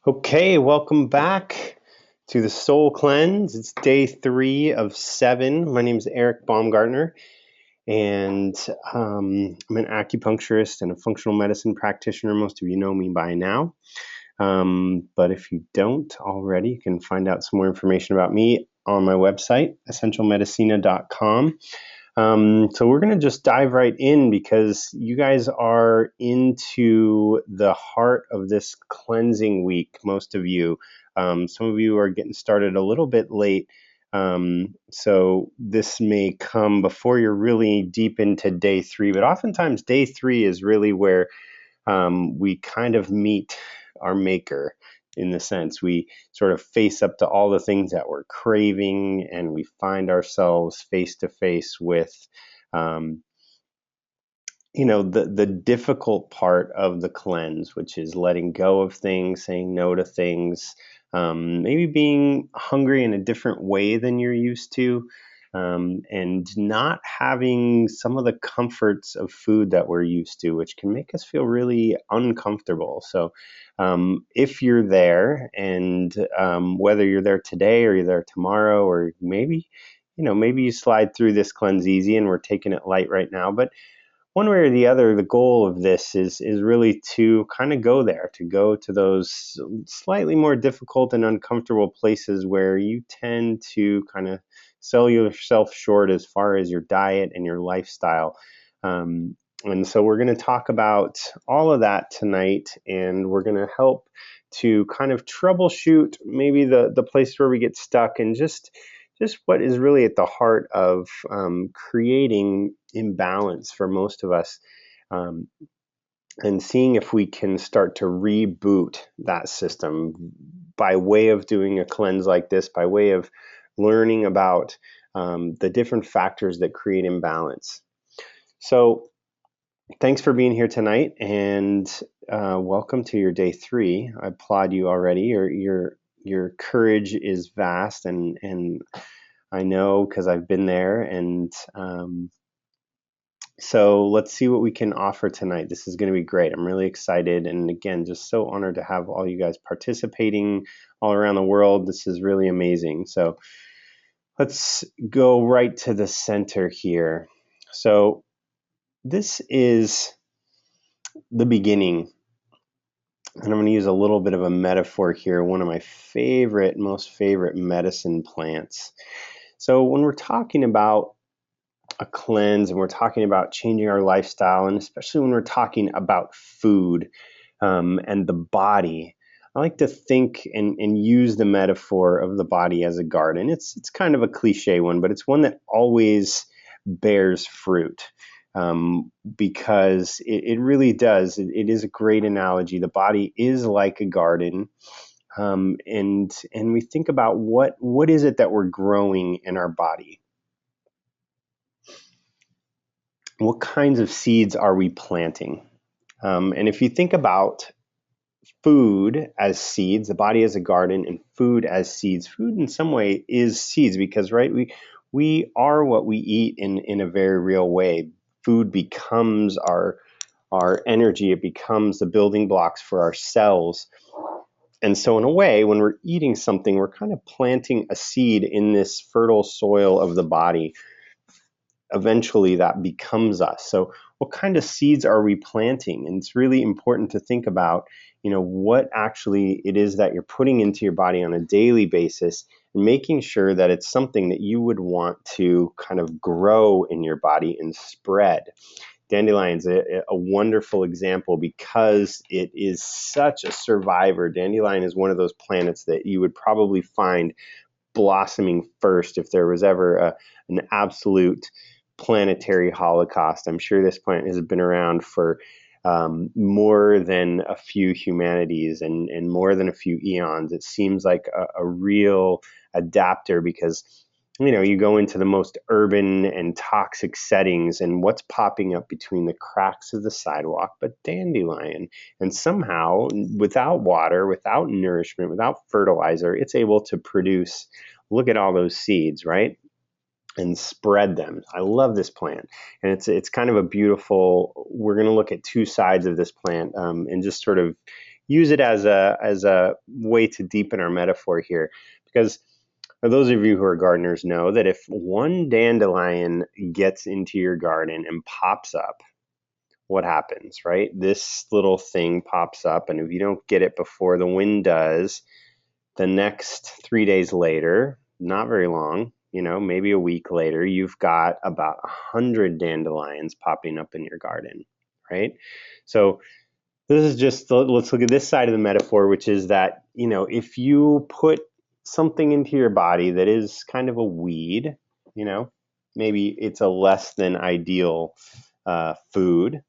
Okay, welcome back to the Soul Cleanse. It's day 3 of 7. My name is Eric Baumgartner, and I'm an acupuncturist and a functional medicine practitioner. Most of you know me by now. But if you don't already, you can find out some more information about me on my website, essentialmedicina.com. So we're going to just dive right in because you guys are into the heart of this cleansing week, most of you. Some of you are getting started a little bit late. So this may come before you're really deep into day 3, but oftentimes day 3 is really where we kind of meet our maker. In the sense, we sort of face up to all the things that we're craving, and we find ourselves face to face with, um, the difficult part of the cleanse, which is letting go of things, saying no to things, maybe being hungry in a different way than you're used to, and not having some of the comforts of food that we're used to, which can make us feel really uncomfortable. So if you're there, and whether you're there today or you're there tomorrow, or maybe you slide through this cleanse easy and we're taking it light right now, but one way or the other, the goal of this is really to kind of go there, to go to those slightly more difficult and uncomfortable places where you tend to kind of sell yourself short as far as your diet and your lifestyle. And so we're going to talk about all of that tonight, and we're going to help to kind of troubleshoot maybe the place where we get stuck, and just what is really at the heart of creating imbalance for most of us, um, and seeing if we can start to reboot that system by way of doing a cleanse like this, by way of learning about the different factors that create imbalance. So thanks for being here tonight, and welcome to your day 3. I applaud you already. Your courage is vast, and I know because I've been there. And so let's see what we can offer tonight. This is going to be great. I'm really excited, and again, just so honored to have all you guys participating all around the world. This is really amazing. So let's go right to the center here. So this is the beginning. And I'm going to use a little bit of a metaphor here, one of my most favorite medicine plants. So when we're talking about a cleanse, and we're talking about changing our lifestyle, and especially when we're talking about food and the body, I like to think and use the metaphor of the body as a garden. It's kind of a cliche one, but it's one that always bears fruit. Because it really does. It is a great analogy. The body is like a garden, and we think about what is it that we're growing in our body. What kinds of seeds are we planting? And if you think about food as seeds, the body as a garden, and food as seeds, food in some way is seeds, because we are what we eat in a very real way. Food becomes our energy. It becomes the building blocks for our cells. And so in a way, when we're eating something, we're kind of planting a seed in this fertile soil of the body. Eventually that becomes us. So what kind of seeds are we planting? And it's really important to think about, what actually it is that you're putting into your body on a daily basis, and making sure that it's something that you would want to kind of grow in your body and spread. Dandelion's a wonderful example because it is such a survivor. Dandelion is one of those plants that you would probably find blossoming first if there was ever an absolute planetary holocaust. I'm sure this plant has been around for more than a few humanities, and more than a few eons. It seems like a real adapter, because you go into the most urban and toxic settings, and what's popping up between the cracks of the sidewalk but dandelion. And somehow, without water, without nourishment, without fertilizer, it's able to produce, look at all those seeds, right? And spread them. I love this plant. And it's kind of a beautiful, we're going to look at two sides of this plant, and just sort of use it as a way to deepen our metaphor here, because for those of you who are gardeners know that if one dandelion gets into your garden and pops up, what happens, right? This little thing pops up, and if you don't get it before the wind does, the next 3 days later, not very long, maybe a week later, you've got about 100 dandelions popping up in your garden, right? So this is just, let's look at this side of the metaphor, which is that, if you put something into your body that is kind of a weed, maybe it's a less than ideal food,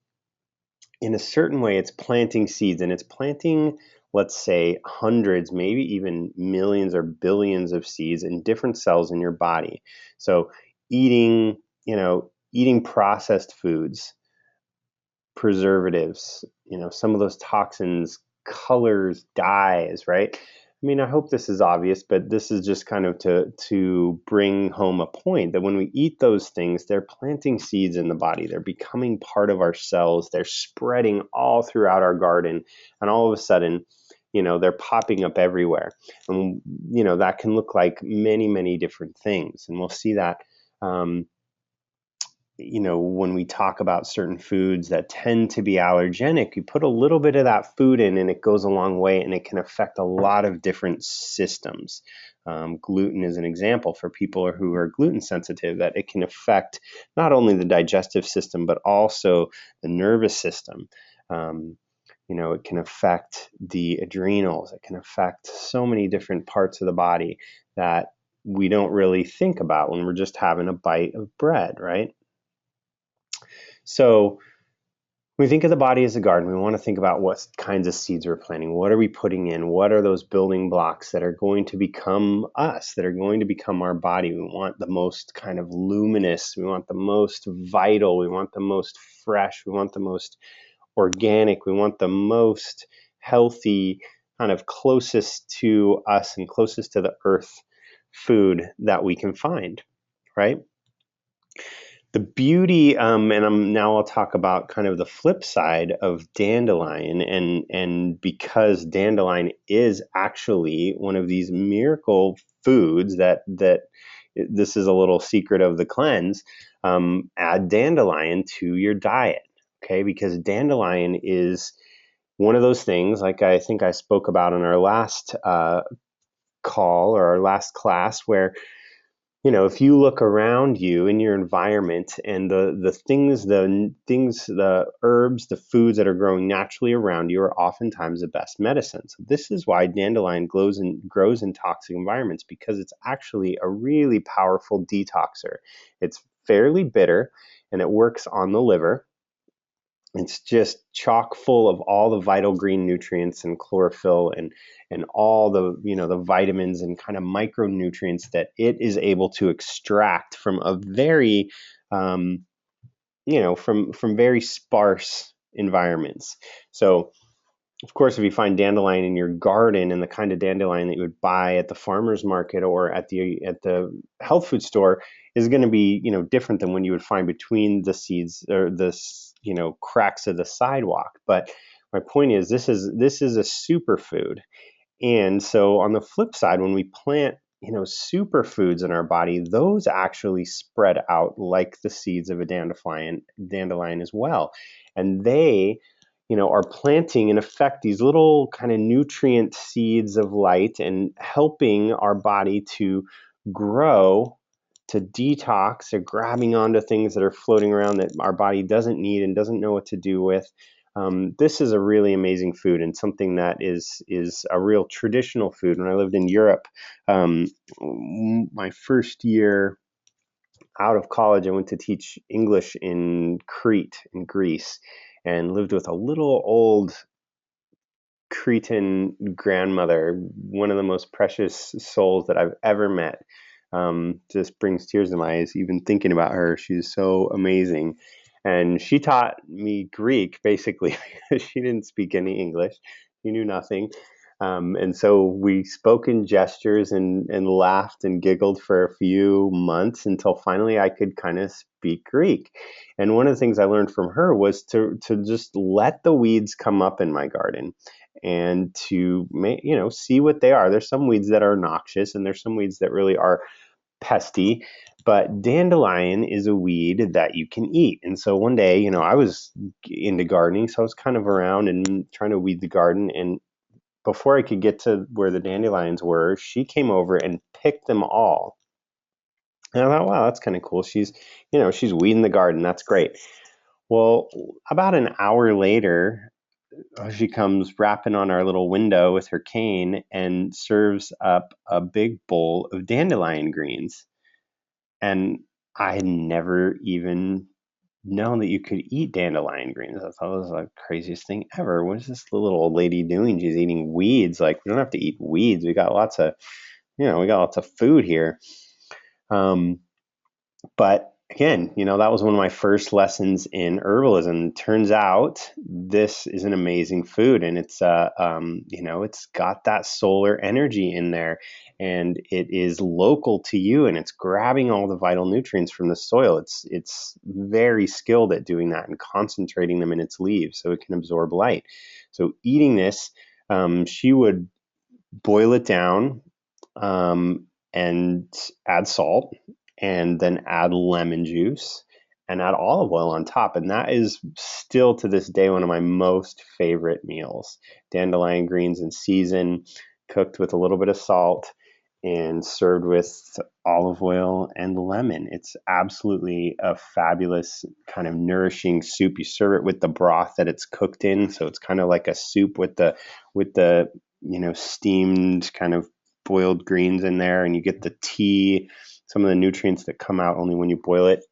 in a certain way, it's planting seeds, and it's planting, let's say, hundreds, maybe even millions or billions of seeds in different cells in your body. So eating processed foods, preservatives, some of those toxins, colors, dyes, right? I mean, I hope this is obvious, but this is just kind of to bring home a point that when we eat those things, they're planting seeds in the body. They're becoming part of our cells. They're spreading all throughout our garden. And all of a sudden, they're popping up everywhere. And, that can look like many, many different things. And we'll see that, when we talk about certain foods that tend to be allergenic, you put a little bit of that food in and it goes a long way, and it can affect a lot of different systems. Gluten is an example for people who are gluten sensitive, that it can affect not only the digestive system, but also the nervous system. It can affect the adrenals. It can affect so many different parts of the body that we don't really think about when we're just having a bite of bread, right? So when we think of the body as a garden, we want to think about what kinds of seeds we're planting. What are we putting in? What are those building blocks that are going to become us, that are going to become our body? We want the most kind of luminous. We want the most vital. We want the most fresh. We want the most organic. We want the most healthy, kind of closest to us and closest to the earth food that we can find, right? The beauty, now I'll talk about kind of the flip side of dandelion, and because dandelion is actually one of these miracle foods that this is a little secret of the cleanse. Add dandelion to your diet, okay? Because dandelion is one of those things, like I think I spoke about in our last call or our last class, where if you look around you in your environment and the herbs, the foods that are growing naturally around you are oftentimes the best medicine. So this is why dandelion grows in toxic environments, because it's actually a really powerful detoxer. It's fairly bitter and it works on the liver. It's just chock full of all the vital green nutrients and chlorophyll and all the vitamins and kind of micronutrients that it is able to extract from a very from very sparse environments. So of course, if you find dandelion in your garden, and the kind of dandelion that you would buy at the farmer's market or at the health food store is going to be, different than when you would find between the seeds or the, cracks of the sidewalk. But my point is, this is a superfood. And so on the flip side, when we plant, superfoods in our body, those actually spread out like the seeds of a dandelion as well. And they are planting, in effect, these little kind of nutrient seeds of light and helping our body to grow, to detox, or grabbing onto things that are floating around that our body doesn't need and doesn't know what to do with. This is a really amazing food, and something that is a real traditional food. When I lived in Europe, my first year out of college, I went to teach English in Crete, in Greece, and lived with a little old Cretan grandmother, one of the most precious souls that I've ever met. Just brings tears to my eyes even thinking about her. She's so amazing. And she taught me Greek, basically, because she didn't speak any English. She knew nothing. And so we spoke in gestures and laughed and giggled for a few months until finally I could kind of speak Greek. And one of the things I learned from her was to just let the weeds come up in my garden. and to see what they are. There's some weeds that are noxious, and there's some weeds that really are pesty, but dandelion is a weed that you can eat. And so one day, I was into gardening, so I was kind of around and trying to weed the garden. And before I could get to where the dandelions were, she came over and picked them all. And I thought, wow, that's kind of cool. She's weeding the garden. That's great. Well, about an hour later, she comes rapping on our little window with her cane and serves up a big bowl of dandelion greens. And I had never even known that you could eat dandelion greens. I thought it was the craziest thing ever. What is this little old lady doing? She's eating weeds. Like, we don't have to eat weeds. We got lots of food here. But again, that was one of my first lessons in herbalism. Turns out this is an amazing food, and it's it's got that solar energy in there, and it is local to you, and it's grabbing all the vital nutrients from the soil. It's very skilled at doing that and concentrating them in its leaves so it can absorb light. So eating this, she would boil it down, and add salt, and then add lemon juice and add olive oil on top. And that is still to this day one of my most favorite meals. Dandelion greens in season, cooked with a little bit of salt and served with olive oil and lemon. It's absolutely a fabulous kind of nourishing soup. You serve it with the broth that it's cooked in, so it's kind of like a soup with the steamed kind of boiled greens in there, and you get the tea, some of the nutrients that come out only when you boil it.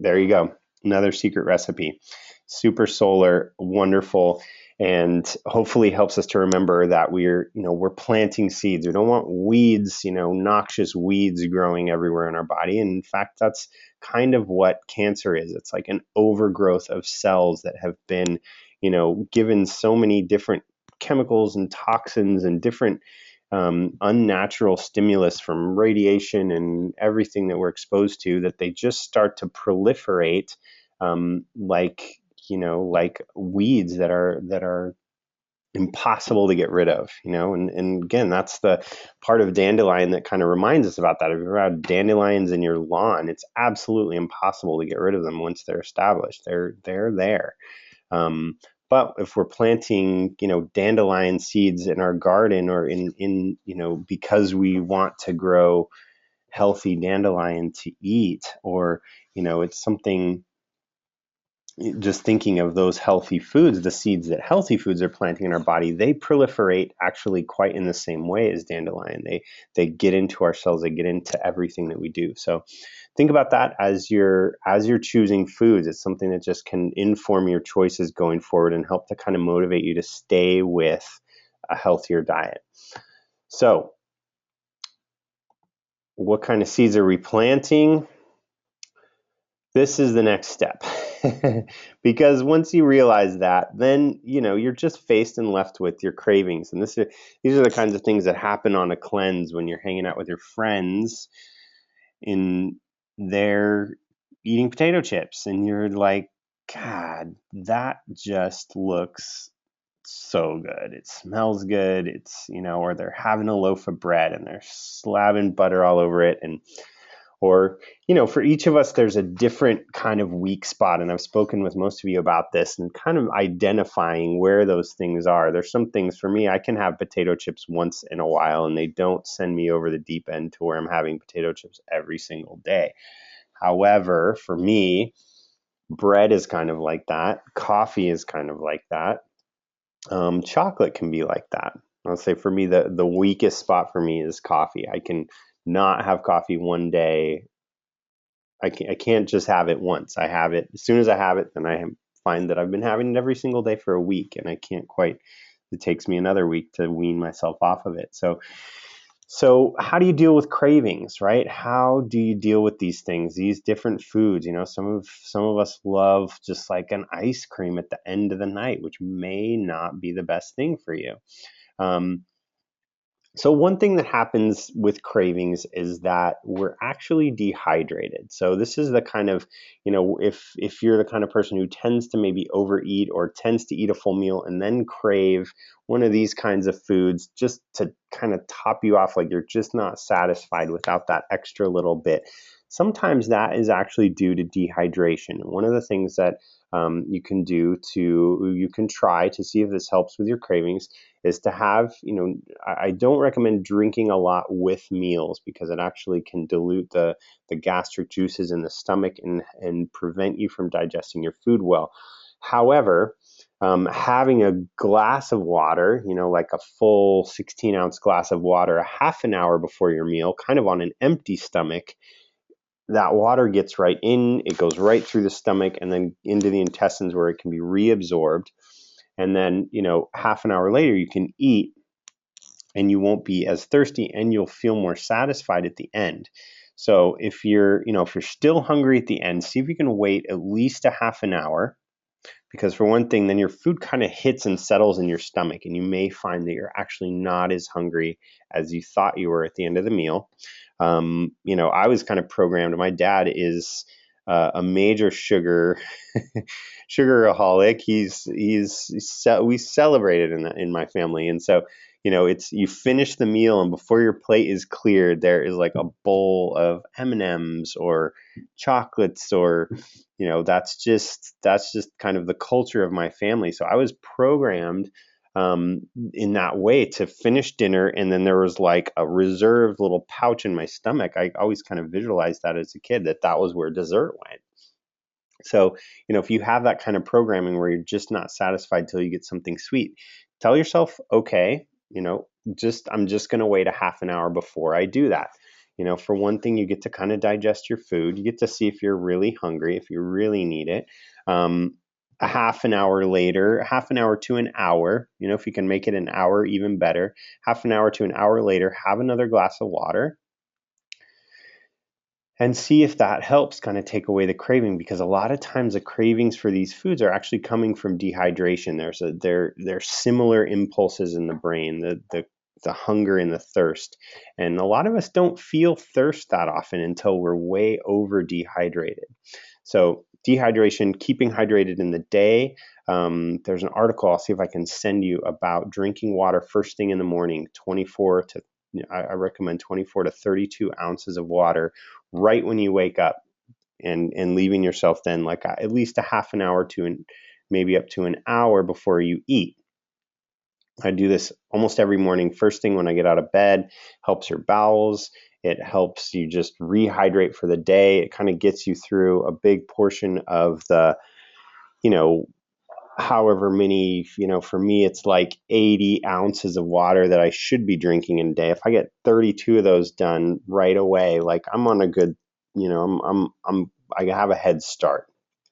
There you go. Another secret recipe. Super solar, wonderful, and hopefully helps us to remember that we're planting seeds. We don't want weeds, noxious weeds growing everywhere in our body. And in fact, that's kind of what cancer is. It's like an overgrowth of cells that have been, given so many different chemicals and toxins and different unnatural stimulus from radiation and everything that we're exposed to, that they just start to proliferate, like weeds that are impossible to get rid of, and again, that's the part of dandelion that kind of reminds us about that. If you have dandelions in your lawn, it's absolutely impossible to get rid of them once they're established. They're there. But if we're planting, dandelion seeds in our garden, or in because we want to grow healthy dandelion to eat, or, it's something, just thinking of those healthy foods, the seeds that healthy foods are planting in our body, they proliferate actually quite in the same way as dandelion. They get into our cells, they get into everything that we do. So think about that as you're choosing foods. It's something that just can inform your choices going forward and help to kind of motivate you to stay with a healthier diet. So what kind of seeds are we planting? This is the next step. Because once you realize that, then you're just faced and left with your cravings. And these are the kinds of things that happen on a cleanse when you're hanging out with your friends and they're eating potato chips, and you're like, God, that just looks so good. It smells good. It's, or they're having a loaf of bread and they're slapping butter all over it. Or, for each of us, there's a different kind of weak spot. And I've spoken with most of you about this and kind of identifying where those things are. There's some things for me, I can have potato chips once in a while and they don't send me over the deep end to where I'm having potato chips every single day. However, for me, bread is kind of like that. Coffee is kind of like that. Chocolate can be like that. I'll say for me, the weakest spot for me is coffee. I can not have coffee one day. I can't just have it once. I have it as soon as I have it, then I find that I've been having it every single day for a week, and I can't quite. It takes me another week to wean myself off of it. So how do you deal with cravings, right? How do you deal with these things, these different foods? Some of us love just like an ice cream at the end of the night, which may not be the best thing for you. So one thing that happens with cravings is that we're actually dehydrated. So this is the kind of, if you're the kind of person who tends to maybe overeat or tends to eat a full meal and then crave one of these kinds of foods just to kind of top you off, like you're just not satisfied without that extra little bit. Sometimes that is actually due to dehydration. And one of the things that you can try to see if this helps with your cravings is to have, I don't recommend drinking a lot with meals because it actually can dilute the gastric juices in the stomach and prevent you from digesting your food well. However, having a glass of water, like a full 16-ounce glass of water, a half an hour before your meal, kind of on an empty stomach, that water gets right in, it goes right through the stomach and then into the intestines where it can be reabsorbed. And then, half an hour later, you can eat and you won't be as thirsty and you'll feel more satisfied at the end. So if you're still hungry at the end, see if you can wait at least a half an hour, because for one thing, then your food kind of hits and settles in your stomach and you may find that you're actually not as hungry as you thought you were at the end of the meal. I was kind of programmed. My dad is a major sugaraholic. We celebrated in my family, and so it's you finish the meal, and before your plate is cleared, there is like a bowl of M&Ms or chocolates, or that's just kind of the culture of my family. So I was programmed in that way to finish dinner, and then there was like a reserved little pouch in my stomach. I always kind of visualized that as a kid, that was where dessert went. So, if you have that kind of programming where you're just not satisfied till you get something sweet, tell yourself, okay, I'm just going to wait a half an hour before I do that. For one thing, you get to kind of digest your food. You get to see if you're really hungry, if you really need it. A half an hour later, half an hour to an hour, if you can make it an hour, even better. Half an hour to an hour later, have another glass of water and see if that helps kind of take away the craving, because a lot of times the cravings for these foods are actually coming from dehydration. There's similar impulses in the brain, the hunger and the thirst. And a lot of us don't feel thirst that often until we're way over dehydrated. So dehydration, keeping hydrated in the day. There's an article, I'll see if I can send you, about drinking water first thing in the morning, I recommend 24 to 32 ounces of water right when you wake up, and leaving yourself then like at least a half an hour to maybe up to an hour before you eat. I do this almost every morning, first thing when I get out of bed. Helps your bowels. It helps you just rehydrate for the day. It kind of gets you through a big portion of the, however many, for me, it's like 80 ounces of water that I should be drinking in a day. If I get 32 of those done right away, like I'm on a good, I have a head start,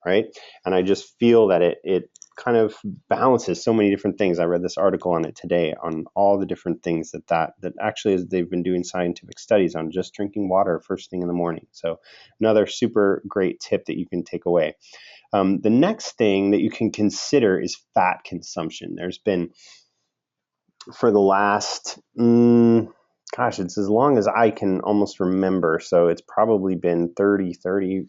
right? And I just feel that it kind of balances so many different things. I read this article on it today on all the different things that actually they've been doing scientific studies on just drinking water first thing in the morning. So another super great tip that you can take away. The next thing that you can consider is fat consumption. There's been, for the last, it's as long as I can almost remember. So it's probably been 30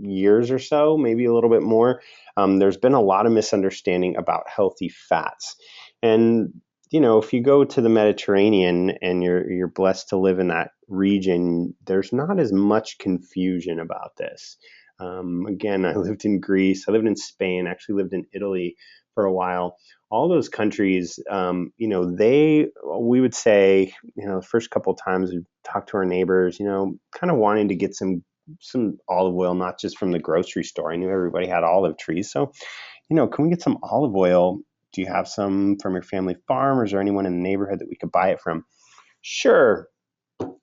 years or so, maybe a little bit more. There's been a lot of misunderstanding about healthy fats. And, if you go to the Mediterranean and you're blessed to live in that region, there's not as much confusion about this. Again, I lived in Greece, I lived in Spain, actually lived in Italy for a while. All those countries, we would say, the first couple of times we talked to our neighbors, kind of wanting to get some olive oil, not just from the grocery store. I knew everybody had olive trees. So, can we get some olive oil? Do you have some from your family farm, or is there anyone in the neighborhood that we could buy it from? Sure.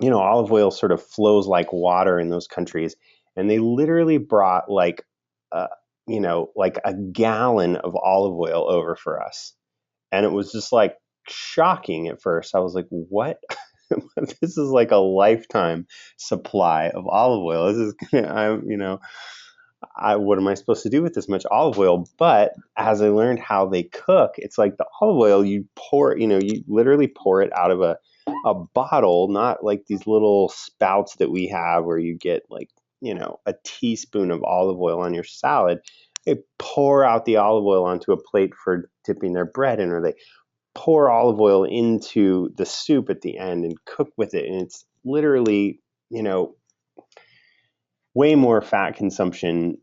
Olive oil sort of flows like water in those countries. And they literally brought like a gallon of olive oil over for us. And it was just like shocking at first. I was like, what? This is like a lifetime supply of olive oil. This is what am I supposed to do with this much olive oil? But as I learned how they cook, it's like the olive oil, you literally pour it out of a bottle, not like these little spouts that we have where you get like, a teaspoon of olive oil on your salad. They pour out the olive oil onto a plate for dipping their bread in, or they pour olive oil into the soup at the end and cook with it. And it's literally, way more fat consumption,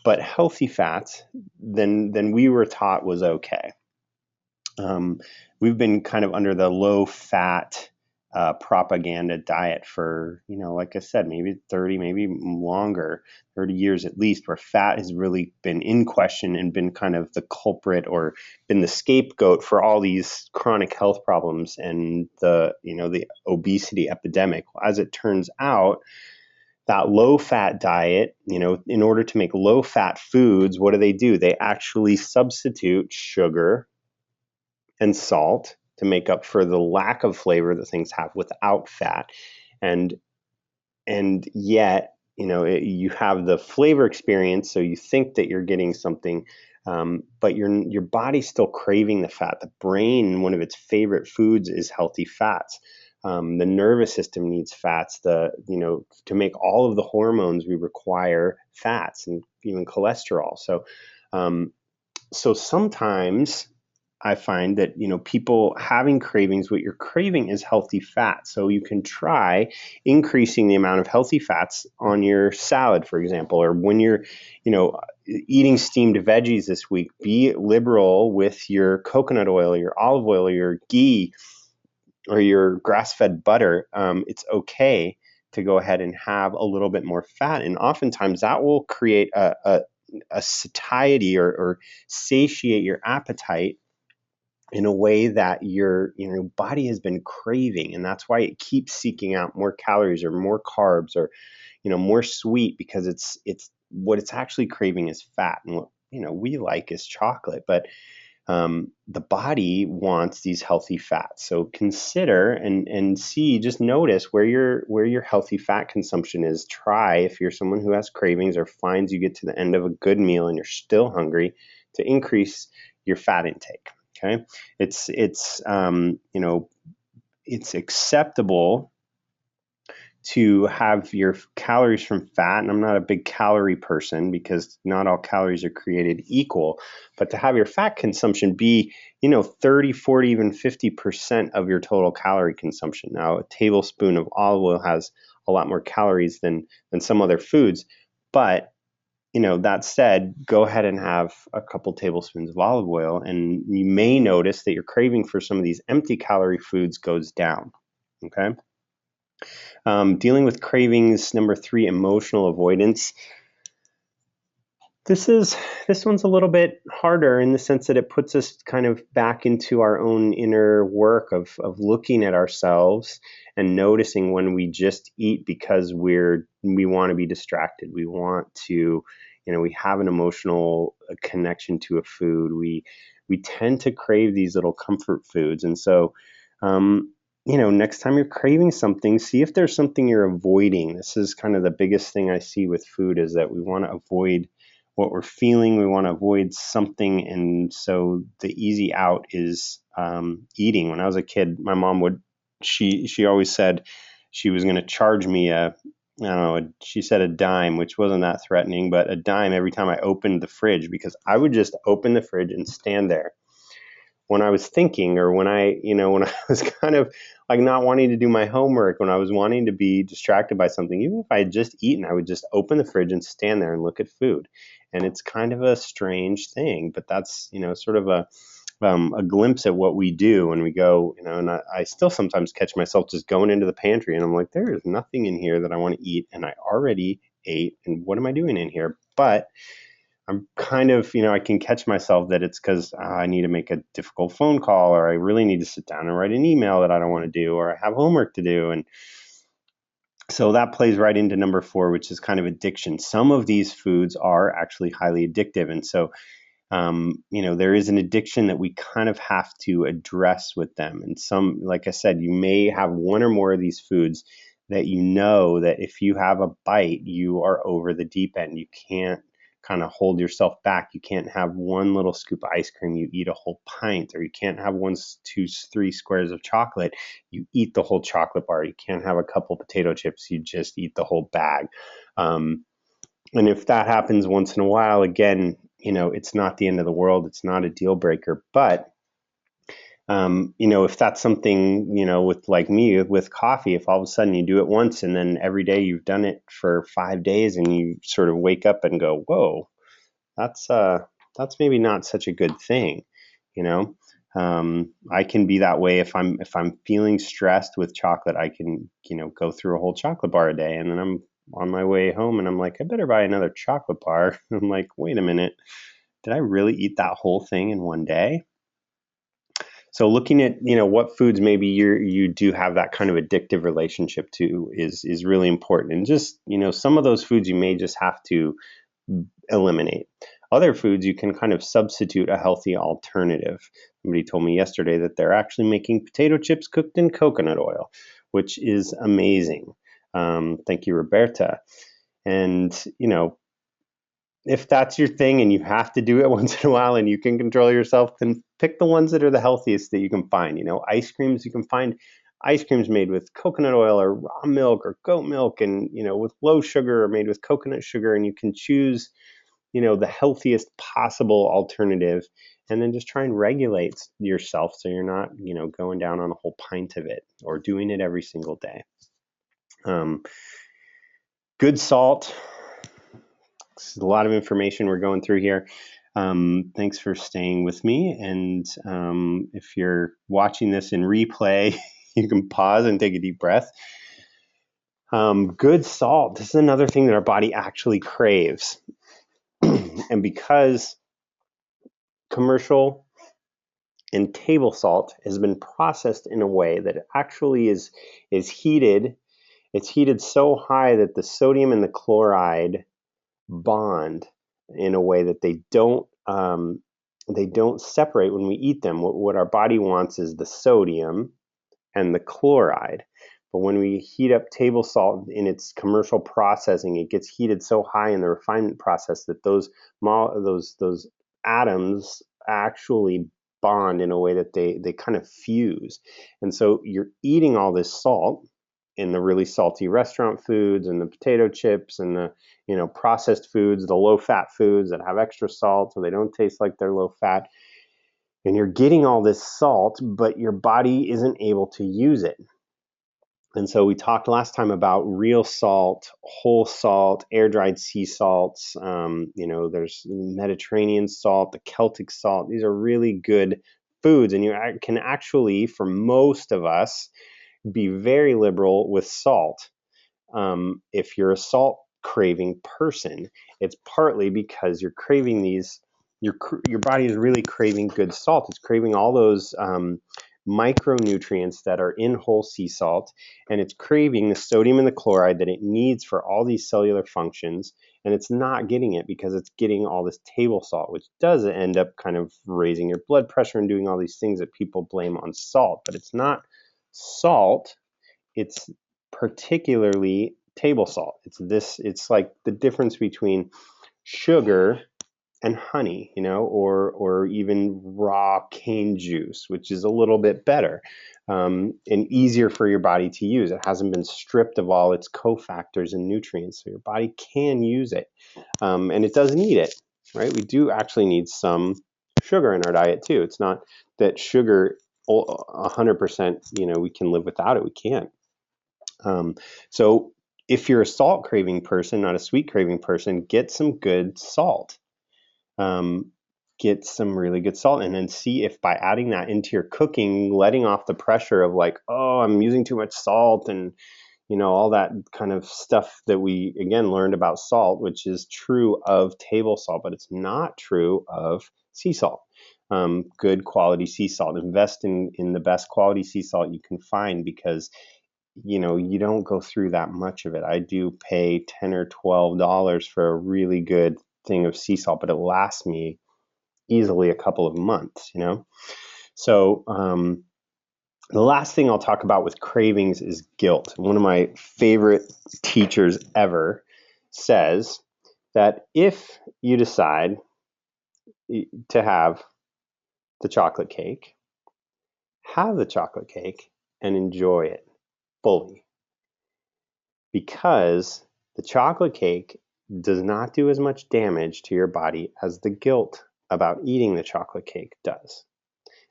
but healthy fats than we were taught was okay. We've been kind of under the low fat propaganda diet for, like I said, maybe 30, maybe longer, 30 years at least, where fat has really been in question and been kind of the culprit or been the scapegoat for all these chronic health problems and the obesity epidemic. As it turns out, that low fat diet, in order to make low fat foods, what do? They actually substitute sugar and salt to make up for the lack of flavor that things have without fat. And yet, you have the flavor experience, so you think that you're getting something, but your body's still craving the fat. The brain, one of its favorite foods is healthy fats. The nervous system needs fats. To make all of the hormones, we require fats and even cholesterol. So sometimes I find that, people having cravings, what you're craving is healthy fat. So you can try increasing the amount of healthy fats on your salad, for example, or when you're, eating steamed veggies this week, be liberal with your coconut oil, or your olive oil, or your ghee, or your grass-fed butter. It's okay to go ahead and have a little bit more fat. And oftentimes that will create a satiety or satiate your appetite in a way that your body has been craving, and that's why it keeps seeking out more calories or more carbs or more sweet, because it's what it's actually craving is fat, and what we like is chocolate, but the body wants these healthy fats. So consider and see, just notice where your healthy fat consumption is. Try, if you're someone who has cravings or finds you get to the end of a good meal and you're still hungry, to increase your fat intake. Okay, it's acceptable to have your calories from fat, and I'm not a big calorie person because not all calories are created equal, but to have your fat consumption be 30, 40, even 50% of your total calorie consumption. Now, a tablespoon of olive oil has a lot more calories than some other foods, but that said, go ahead and have a couple tablespoons of olive oil, and you may notice that your craving for some of these empty calorie foods goes down. Okay. Dealing with cravings, number 3, emotional avoidance. This one's a little bit harder in the sense that it puts us kind of back into our own inner work of looking at ourselves and noticing when we just eat because we want to be distracted. We want to, we have an emotional connection to a food. We tend to crave these little comfort foods. And so, next time you're craving something, see if there's something you're avoiding. This is kind of the biggest thing I see with food, is that we want to avoid what we're feeling. We want to avoid something. And so the easy out is eating. When I was a kid, my mom she always said she was going to charge me she said a dime, which wasn't that threatening, but a dime every time I opened the fridge, because I would just open the fridge and stand there when I was thinking, or when I was kind of like not wanting to do my homework, when I was wanting to be distracted by something. Even if I had just eaten, I would just open the fridge and stand there and look at food. And it's kind of a strange thing, but that's, sort of a glimpse at what we do when we go, and I still sometimes catch myself just going into the pantry and I'm like, there is nothing in here that I want to eat, and I already ate, and what am I doing in here? But I'm kind of, I can catch myself that it's because I need to make a difficult phone call, or I really need to sit down and write an email that I don't want to do, or I have homework to do. And so that plays right into number 4, which is kind of addiction. Some of these foods are actually highly addictive. And so, there is an addiction that we kind of have to address with them. And some, like I said, you may have one or more of these foods that that if you have a bite, you are over the deep end. You can't kind of hold yourself back. You can't have one little scoop of ice cream, you eat a whole pint. Or you can't have 1, 2, 3 squares of chocolate, you eat the whole chocolate bar. You can't have a couple potato chips, you just eat the whole bag. And if that happens once in a while, again, it's not the end of the world. It's not a deal breaker. But if that's something, with like me with coffee, if all of a sudden you do it once and then every day you've done it for 5 days and you sort of wake up and go, whoa, that's maybe not such a good thing. I can be that way if I'm feeling stressed with chocolate. I can, go through a whole chocolate bar a day, and then I'm on my way home and I'm like, I better buy another chocolate bar. I'm like, wait a minute, did I really eat that whole thing in one day? So looking at, what foods maybe you do have that kind of addictive relationship to is really important. And just, some of those foods you may just have to eliminate. Other foods you can kind of substitute a healthy alternative. Somebody told me yesterday that they're actually making potato chips cooked in coconut oil, which is amazing. Thank you, Roberta. And, if that's your thing and you have to do it once in a while and you can control yourself, then pick the ones that are the healthiest that you can find. Ice creams, you can find ice creams made with coconut oil or raw milk or goat milk, and, with low sugar or made with coconut sugar. And you can choose, the healthiest possible alternative, and then just try and regulate yourself so you're not, going down on a whole pint of it or doing it every single day. Good salt. It's a lot of information we're going through here. Thanks for staying with me. And if you're watching this in replay, you can pause and take a deep breath. Good salt. This is another thing that our body actually craves. And because commercial and table salt has been processed in a way that it actually is heated, it's heated so high that the sodium and the chloride bond in a way that they don't separate when we eat them. What our body wants is the sodium and the chloride. But when we heat up table salt in its commercial processing, it gets heated so high in the refinement process that those atoms actually bond in a way that they kind of fuse. And so you're eating all this salt in the really salty restaurant foods and the potato chips and the processed foods, the low fat foods that have extra salt so they don't taste like they're low fat. And you're getting all this salt, but your body isn't able to use it. And so we talked last time about real salt, whole salt, air-dried sea salts. There's Mediterranean salt, the Celtic salt. These are really good foods. And you can actually, for most of us, be very liberal with salt. If you're a salt craving person, it's partly because you're craving these. Your body is really craving good salt. It's craving all those micronutrients that are in whole sea salt, and it's craving the sodium and the chloride that it needs for all these cellular functions, and it's not getting it because it's getting all this table salt, which does end up kind of raising your blood pressure and doing all these things that people blame on salt. But it's not salt, it's particularly table salt. It's like the difference between sugar and honey, or even raw cane juice, which is a little bit better and easier for your body to use. It hasn't been stripped of all its cofactors and nutrients, so your body can use it, and it does need it, right? We do actually need some sugar in our diet too. It's not that sugar 100%, we can live without it. We can't. So if you're a salt craving person, not a sweet craving person, get some good salt. Get some really good salt, and then see if by adding that into your cooking, letting off the pressure of like, oh, I'm using too much salt, and all that kind of stuff that we again learned about salt, which is true of table salt, but it's not true of sea salt. Good quality sea salt. Invest in the best quality sea salt you can find, because you don't go through that much of it. I do pay $10 or $12 for a really good thing of sea salt, but it lasts me easily a couple of months, So the last thing I'll talk about with cravings is guilt. One of my favorite teachers ever says that if you decide to have the chocolate cake, have the chocolate cake and enjoy it fully, because the chocolate cake does not do as much damage to your body as the guilt about eating the chocolate cake does.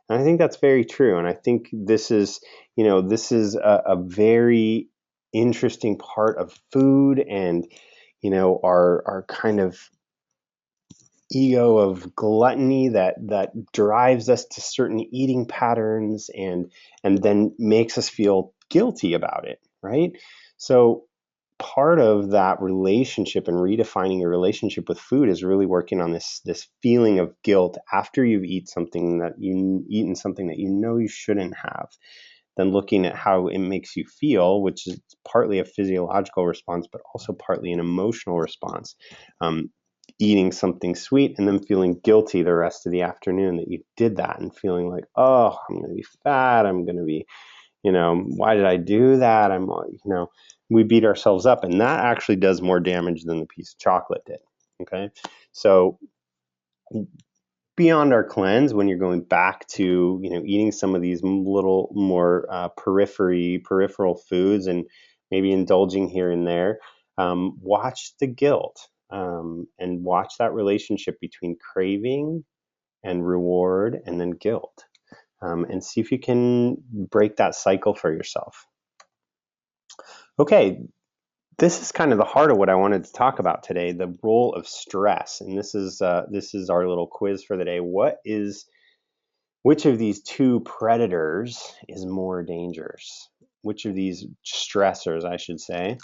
And I think that's very true. And I think this is, this is a very interesting part of food and, our kind of ego of gluttony that drives us to certain eating patterns and then makes us feel guilty about it, right? So part of that relationship and redefining your relationship with food is really working on this feeling of guilt after you've eaten something that you know you shouldn't have. Then looking at how it makes you feel, which is partly a physiological response, but also partly an emotional response. Eating something sweet and then feeling guilty the rest of the afternoon that you did that, and feeling like, oh, I'm going to be fat. I'm going to be, why did I do that? We beat ourselves up, and that actually does more damage than the piece of chocolate did. Okay. So beyond our cleanse, when you're going back to, eating some of these little more peripheral foods and maybe indulging here and there, watch the guilt, and watch that relationship between craving and reward and then guilt, and see if you can break that cycle for yourself. Okay, this is kind of the heart of what I wanted to talk about today, the role of stress. And this is our little quiz for the day. Which of these two predators is more dangerous? Which of these stressors, I should say,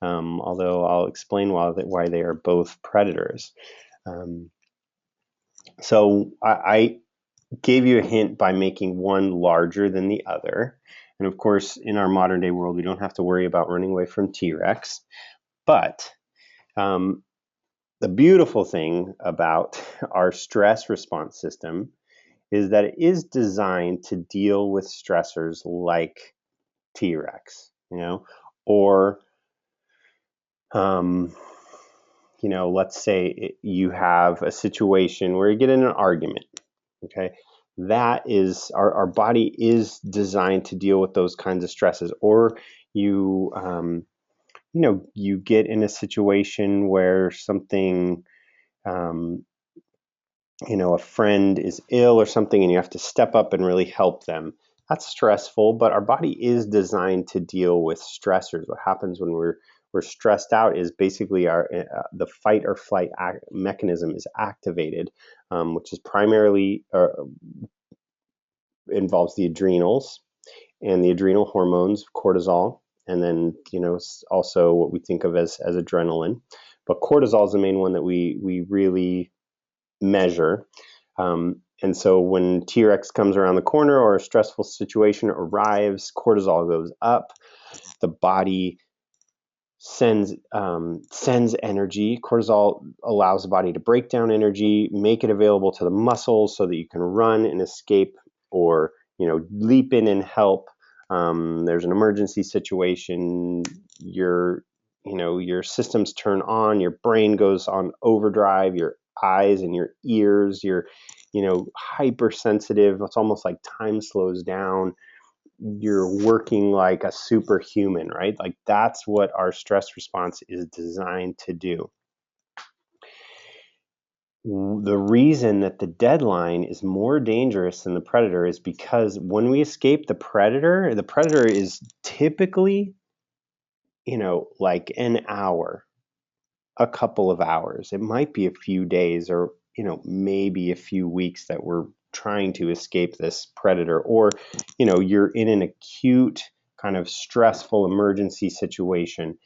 although I'll explain why they are both predators. So I gave you a hint by making one larger than the other. And of course, in our modern day world, we don't have to worry about running away from T-Rex. But the beautiful thing about our stress response system is that it is designed to deal with stressors like T-Rex, or, let's say you have a situation where you get in an argument, okay? That is, our body is designed to deal with those kinds of stresses. Or you, you get in a situation where something, a friend is ill or something and you have to step up and really help them. That's stressful, but our body is designed to deal with stressors. What happens when we're stressed out is basically the fight or flight mechanism is activated, which is primarily involves the adrenals and the adrenal hormones, cortisol, and then also what we think of as adrenaline. But cortisol is the main one that we really measure. And so when T-Rex comes around the corner or a stressful situation arrives, cortisol goes up. The body sends energy. Cortisol allows the body to break down energy, make it available to the muscles so that you can run and escape, or leap in and help. There's an emergency situation. Your systems turn on. Your brain goes on overdrive. Your eyes and your ears. You're hypersensitive. It's almost like time slows down. You're working like a superhuman, right? Like that's what our stress response is designed to do. The reason that the deadline is more dangerous than the predator is because when we escape the predator is typically, like an hour, a couple of hours. It might be a few days, or, maybe a few weeks that we're trying to escape this predator. Or, you're in an acute kind of stressful emergency situation.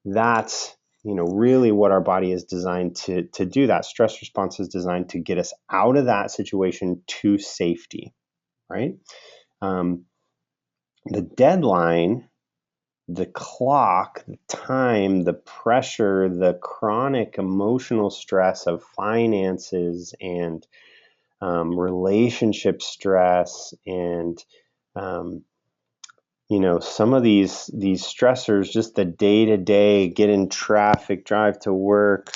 That's, really what our body is designed to do. That stress response is designed to get us out of that situation to safety, right? The deadline, the clock, the time, the pressure, the chronic emotional stress of finances and relationship stress and, some of these stressors, just the day-to-day, get in traffic, drive to work,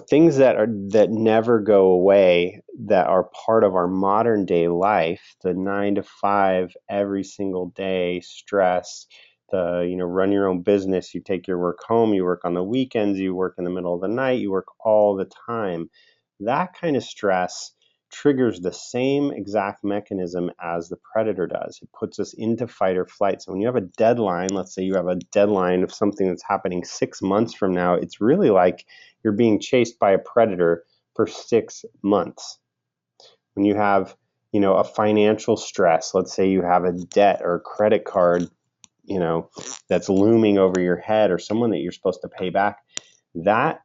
things that never go away, that are part of our modern day life, the 9 to 5 every single day stress, the run your own business, you take your work home, you work on the weekends, you work in the middle of the night, you work all the time. That kind of stress triggers the same exact mechanism as the predator does. It puts us into fight or flight. So when you have a deadline, let's say you have a deadline of something that's happening 6 months from now, it's really like you're being chased by a predator for 6 months. When you have, a financial stress, let's say you have a debt or a credit card, that's looming over your head, or someone that you're supposed to pay back, that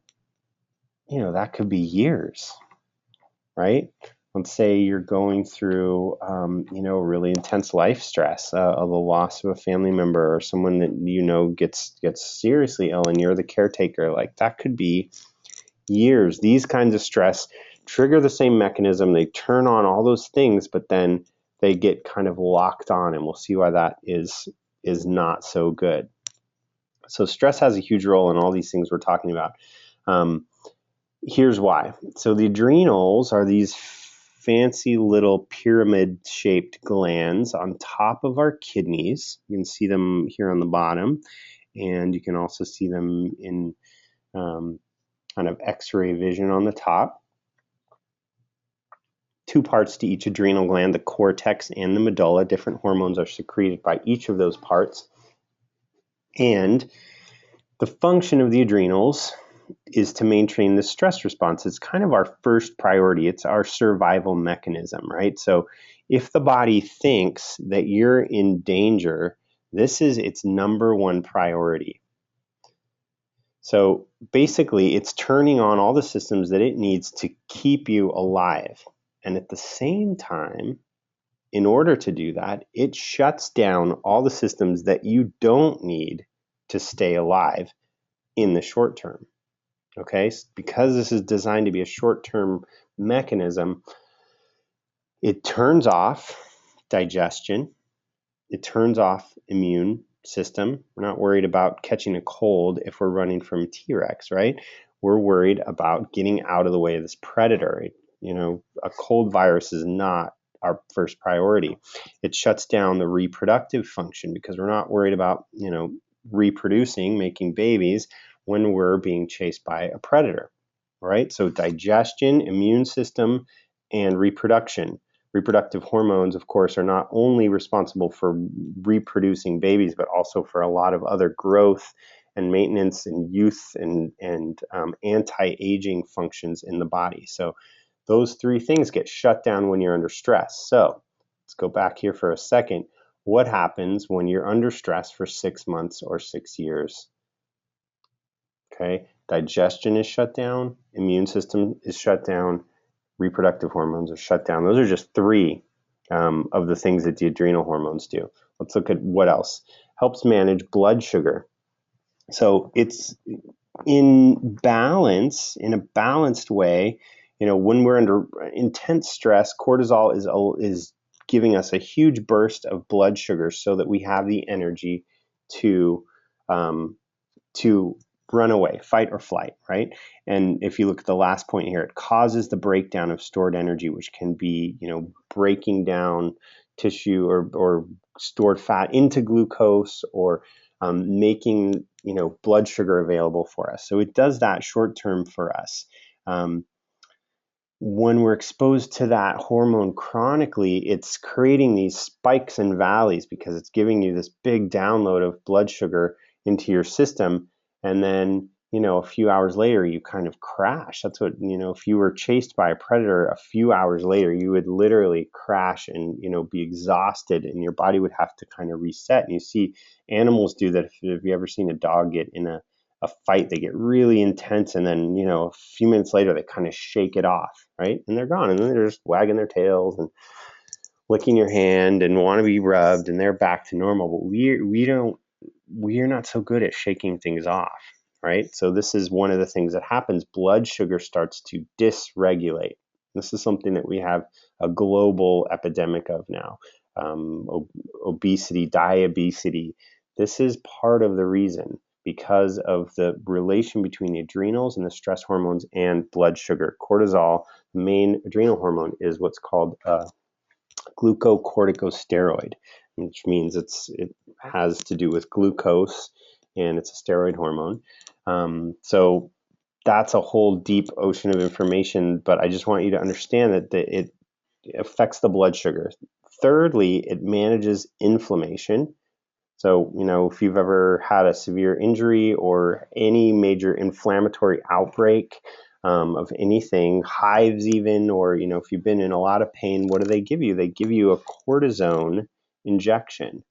could be years, right? Let's say you're going through, really intense life stress, of the loss of a family member or someone that gets seriously ill, and you're the caretaker. Like, that could be years. These kinds of stress trigger the same mechanism. They turn on all those things, but then they get kind of locked on, and we'll see why that is not so good. So stress has a huge role in all these things we're talking about. Here's why. So the adrenals are these fancy little pyramid-shaped glands on top of our kidneys. You can see them here on the bottom, and you can also see them in kind of X-ray vision on the top. 2 parts to each adrenal gland, the cortex and the medulla. Different hormones are secreted by each of those parts. And the function of the adrenals is to maintain the stress response. It's kind of our first priority. It's our survival mechanism, right? So if the body thinks that you're in danger, this is its number one priority. So basically, it's turning on all the systems that it needs to keep you alive. And at the same time, in order to do that, it shuts down all the systems that you don't need to stay alive in the short term. Okay, because this is designed to be a short-term mechanism, it turns off digestion, it turns off immune system. We're not worried about catching a cold if we're running from a T-Rex, right? We're worried about getting out of the way of this predator. A cold virus is not our first priority. It shuts down the reproductive function because we're not worried about, reproducing, making babies, when we're being chased by a predator, right? So digestion, immune system, and reproduction. Reproductive hormones, of course, are not only responsible for reproducing babies, but also for a lot of other growth and maintenance and youth and anti-aging functions in the body. So those 3 things get shut down when you're under stress. So let's go back here for a second. What happens when you're under stress for 6 months or 6 years? Okay, digestion is shut down, immune system is shut down, reproductive hormones are shut down. Those are just 3 of the things that the adrenal hormones do. Let's look at what else. Helps manage blood sugar. So it's in balance, in a balanced way. When we're under intense stress, cortisol is giving us a huge burst of blood sugar so that we have the energy to run away, fight or flight, right? And if you look at the last point here, it causes the breakdown of stored energy, which can be, breaking down tissue or stored fat into glucose, or making, blood sugar available for us. So it does that short term for us. When we're exposed to that hormone chronically, it's creating these spikes and valleys because it's giving you this big download of blood sugar into your system. And then, a few hours later, you kind of crash. That's what, if you were chased by a predator, a few hours later, you would literally crash and, be exhausted, and your body would have to kind of reset. And you see animals do that. If you ever seen a dog get in a fight, they get really intense, and then a few minutes later they kind of shake it off, right? And they're gone, and then they're just wagging their tails and licking your hand and want to be rubbed, and they're back to normal. But we're not so good at shaking things off, right? So this is one of the things that happens. Blood sugar starts to dysregulate. This is something that we have a global epidemic of now. obesity, diabesity. This is part of the reason, because of the relation between the adrenals and the stress hormones and blood sugar. Cortisol, the main adrenal hormone, is what's called glucocorticosteroid, which means it has to do with glucose, and it's a steroid hormone. So that's a whole deep ocean of information, but I just want you to understand that it affects the blood sugar. Thirdly, it manages inflammation. So, if you've ever had a severe injury or any major inflammatory outbreak of anything, hives even, or, if you've been in a lot of pain, what do they give you? They give you a cortisone injection,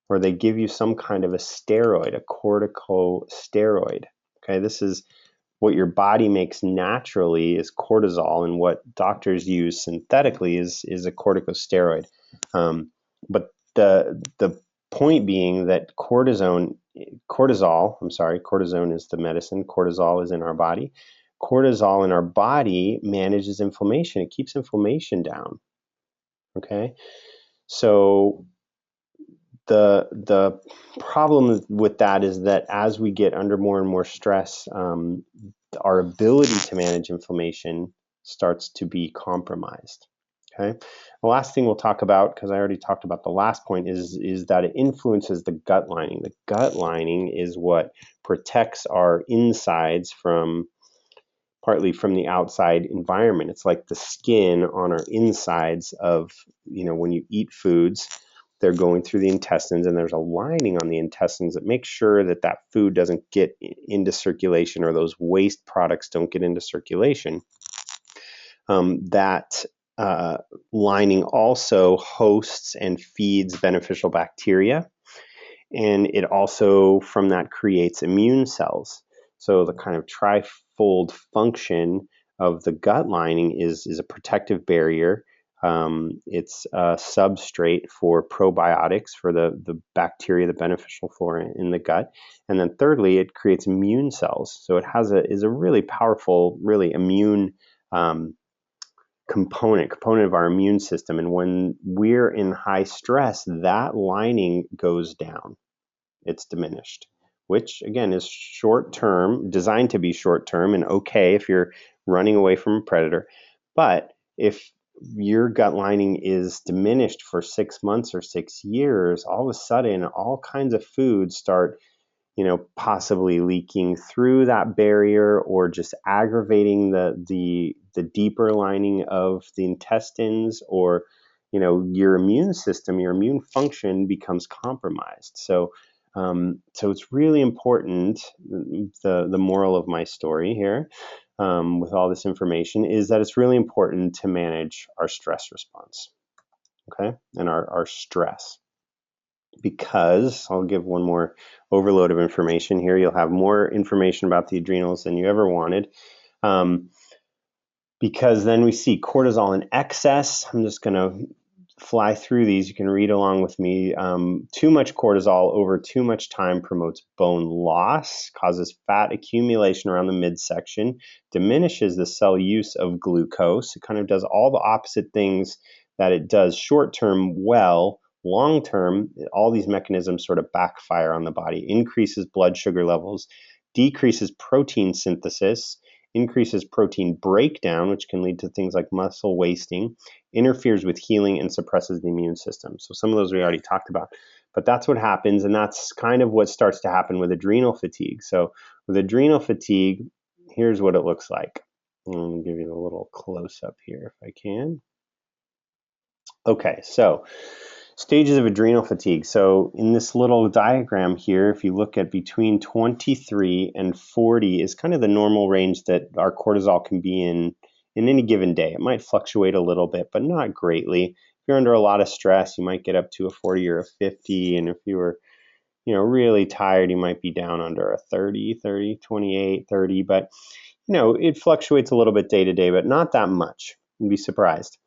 or they give you some kind of a steroid, a corticosteroid. Okay, this is what your body makes naturally is cortisol, and what doctors use synthetically is a corticosteroid. But the point being that cortisone is the medicine, cortisol is in our body. Cortisol in our body manages inflammation. It keeps inflammation down. Okay, so the problem with that is that as we get under more and more stress, our ability to manage inflammation starts to be compromised. Okay. The last thing we'll talk about, because I already talked about the last point, is that it influences the gut lining. The gut lining is what protects our insides partly from the outside environment. It's like the skin on our insides of, when you eat foods, they're going through the intestines, and there's a lining on the intestines that makes sure that that food doesn't get into circulation, or those waste products don't get into circulation. That lining also hosts and feeds beneficial bacteria, and it also, from that, creates immune cells. So the kind of trifold function of the gut lining is a protective barrier. It's a substrate for probiotics, for the bacteria, the beneficial flora in the gut. And then thirdly, it creates immune cells. So it is a really powerful, really immune component of our immune system. And when we're in high stress, that lining goes down. It's diminished, which again is short term, designed to be short term and okay if you're running away from a predator. But if your gut lining is diminished for 6 months or 6 years, all of a sudden all kinds of foods start possibly leaking through that barrier, or just aggravating the deeper lining of the intestines, or your immune system, your immune function becomes compromised. So it's really important. The moral of my story here, with all this information, is that it's really important to manage our stress response, okay, and our stress. Because I'll give one more overload of information here. You'll have more information about the adrenals than you ever wanted. Because then we see cortisol in excess. I'm just going to fly through these. You can read along with me. Too much cortisol over too much time promotes bone loss, causes fat accumulation around the midsection, diminishes the cell use of glucose. It kind of does all the opposite things that it does short term well. Long term, all these mechanisms sort of backfire on the body. Increases blood sugar levels, decreases protein synthesis, increases protein breakdown, which can lead to things like muscle wasting, interferes with healing, and suppresses the immune system. So some of those we already talked about. But that's what happens, and that's kind of what starts to happen with adrenal fatigue. So with adrenal fatigue, here's what it looks like. I'm going to give you a little close-up here if I can. Okay, so stages of adrenal fatigue. So in this little diagram here, if you look at between 23 and 40 is kind of the normal range that our cortisol can be in any given day. It might fluctuate a little bit, but not greatly. If you're under a lot of stress, you might get up to a 40 or a 50. And if you were, really tired, you might be down under a 30, 28, 30. But, it fluctuates a little bit day to day, but not that much. You'd be surprised.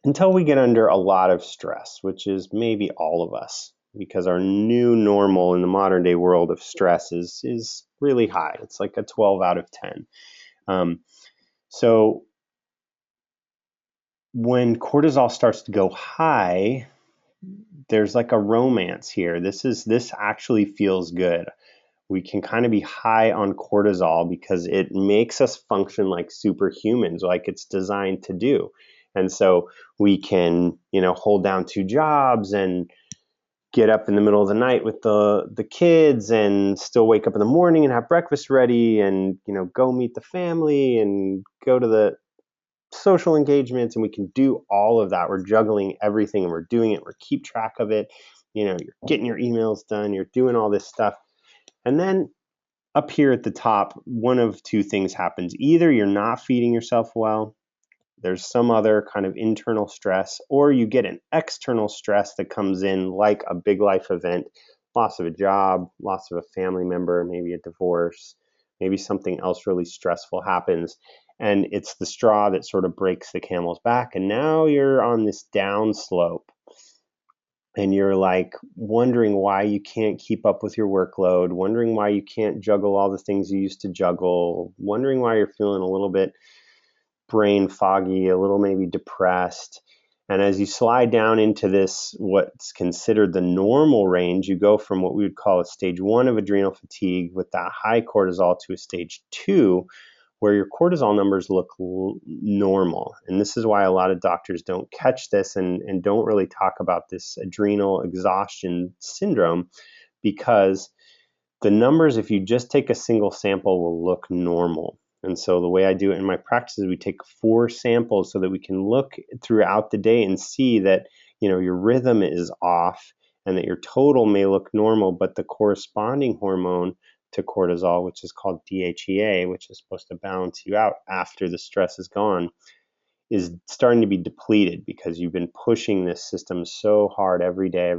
Until we get under a lot of stress, which is maybe all of us, because our new normal in the modern day world of stress is really high. It's like a 12 out of 10. So when cortisol starts to go high, there's like a romance here. This actually feels good. We can kind of be high on cortisol because it makes us function like superhumans, like it's designed to do. And so we can, hold down two jobs and get up in the middle of the night with the kids and still wake up in the morning and have breakfast ready and, go meet the family and go to the social engagements, and we can do all of that. We're juggling everything and we're doing it. We're keep track of it. You're getting your emails done. You're doing all this stuff. And then up here at the top, one of two things happens. Either you're not feeding yourself well, there's some other kind of internal stress, or you get an external stress that comes in like a big life event, loss of a job, loss of a family member, maybe a divorce, maybe something else really stressful happens. And it's the straw that sort of breaks the camel's back. And now you're on this down slope. And you're like wondering why you can't keep up with your workload, wondering why you can't juggle all the things you used to juggle, wondering why you're feeling a little bit brain foggy, a little maybe depressed. And as you slide down into this, what's considered the normal range, you go from what we would call a stage 1 of adrenal fatigue with that high cortisol to a stage 2, where your cortisol numbers look normal. And this is why a lot of doctors don't catch this and don't really talk about this adrenal exhaustion syndrome, because the numbers, if you just take a single sample, will look normal. And so the way I do it in my practice is we take 4 samples so that we can look throughout the day and see that, your rhythm is off and that your total may look normal, but the corresponding hormone to cortisol, which is called DHEA, which is supposed to balance you out after the stress is gone, is starting to be depleted because you've been pushing this system so hard every day,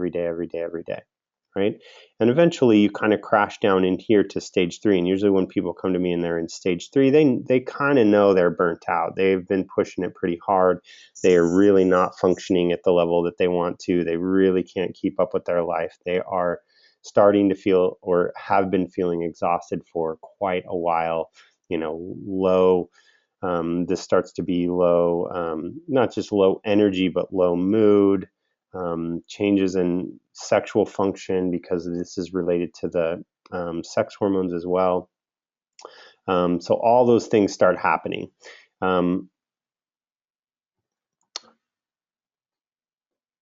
right? And eventually you kind of crash down in here to stage 3. And usually when people come to me and they're in stage 3, they kind of know they're burnt out. They've been pushing it pretty hard. They are really not functioning at the level that they want to. They really can't keep up with their life. They are starting to feel or have been feeling exhausted for quite a while, low. This starts to be low, not just low energy, but low mood, changes in sexual function, because this is related to the sex hormones as well. So all those things start happening.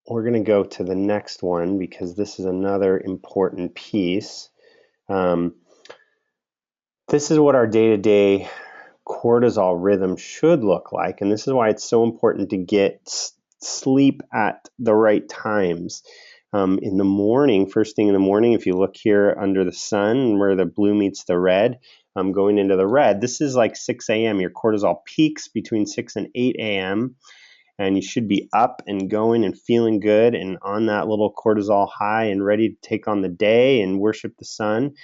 We're going to go to the next one because this is another important piece. This is what our day-to-day cortisol rhythm should look like, and this is why it's so important to get sleep at the right times. In the morning, first thing in the morning, if you look here under the sun where the blue meets the red, going into the red, this is like 6 a.m. Your cortisol peaks between 6 and 8 a.m. and you should be up and going and feeling good and on that little cortisol high and ready to take on the day and worship the sun.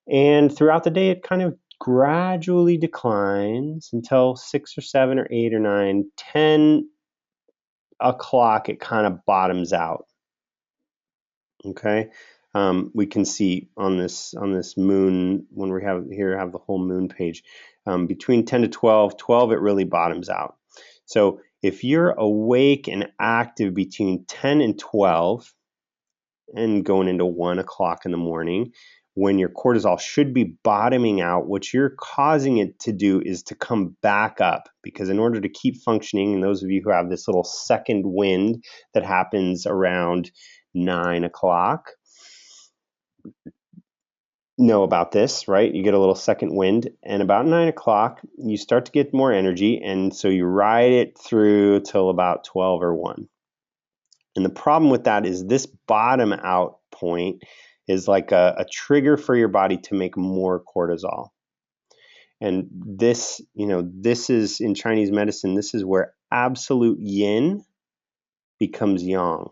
And throughout the day, it kind of gradually declines until 6 or 7 or 8 or 9, 10 o'clock, it kind of bottoms out. Okay, we can see on this moon, when we have the whole moon page, between 10 to 12, it really bottoms out. So if you're awake and active between 10 and 12 and going into 1 o'clock in the morning, when your cortisol should be bottoming out, what you're causing it to do is to come back up, because in order to keep functioning, and those of you who have this little second wind that happens around 9 o'clock know about this, right? You get a little second wind, and about 9 o'clock, you start to get more energy, and so you ride it through till about 12 or 1. And the problem with that is this bottom out point is like a trigger for your body to make more cortisol. And this, this is in Chinese medicine, this is where absolute yin becomes yang.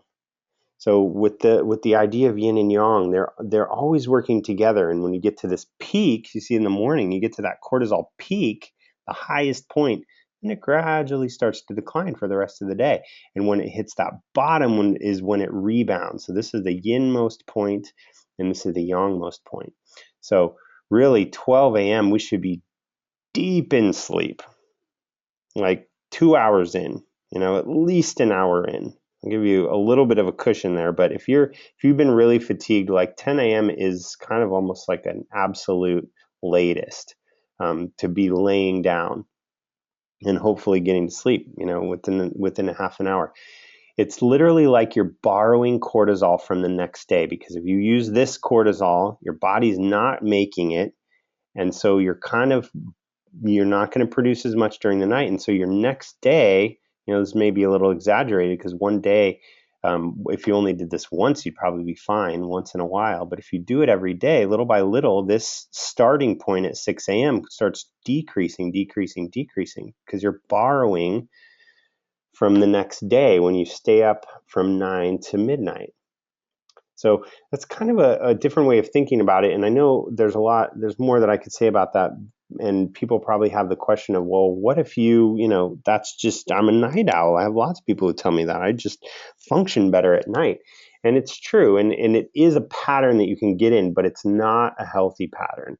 So with the idea of yin and yang, they're always working together. And when you get to this peak, you see in the morning, you get to that cortisol peak, the highest point, and it gradually starts to decline for the rest of the day. And when it hits that bottom is when it rebounds. So this is the yin-most point, and this is the yang-most point. So really, 12 a.m., we should be deep in sleep, like 2 hours in. at least an hour in. I'll give you a little bit of a cushion there, but if you've been really fatigued, like 10 a.m. is kind of almost like an absolute latest to be laying down and hopefully getting to sleep, within a half an hour. It's literally like you're borrowing cortisol from the next day, because if you use this cortisol, your body's not making it, and so you're not going to produce as much during the night, and so your next day, this may be a little exaggerated, because one day, if you only did this once, you'd probably be fine once in a while. But if you do it every day, little by little, this starting point at 6 a.m. starts decreasing, because you're borrowing from the next day when you stay up from 9 to midnight. So that's kind of a different way of thinking about it. And I know there's more that I could say about that. And people probably have the question of, well, what if I'm a night owl. I have lots of people who tell me that I just function better at night. And it's true. And it is a pattern that you can get in, but it's not a healthy pattern.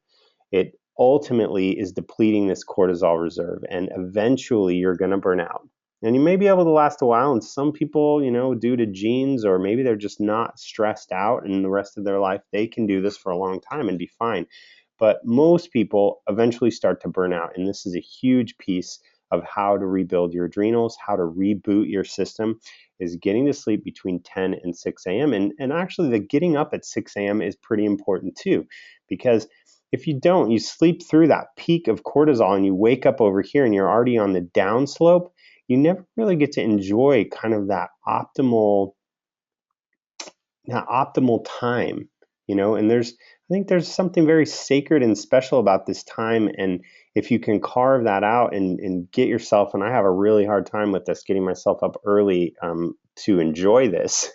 It ultimately is depleting this cortisol reserve, and eventually you're going to burn out. And you may be able to last a while, and some people, due to genes, or maybe they're just not stressed out and the rest of their life, they can do this for a long time and be fine. But most people eventually start to burn out, and this is a huge piece of how to rebuild your adrenals, how to reboot your system, is getting to sleep between 10 and 6 a.m. And actually, the getting up at 6 a.m. is pretty important too, because if you don't, you sleep through that peak of cortisol and you wake up over here and you're already on the downslope, you never really get to enjoy kind of that optimal time, and I think there's something very sacred and special about this time. And if you can carve that out and get yourself, and I have a really hard time with this, getting myself up early to enjoy this,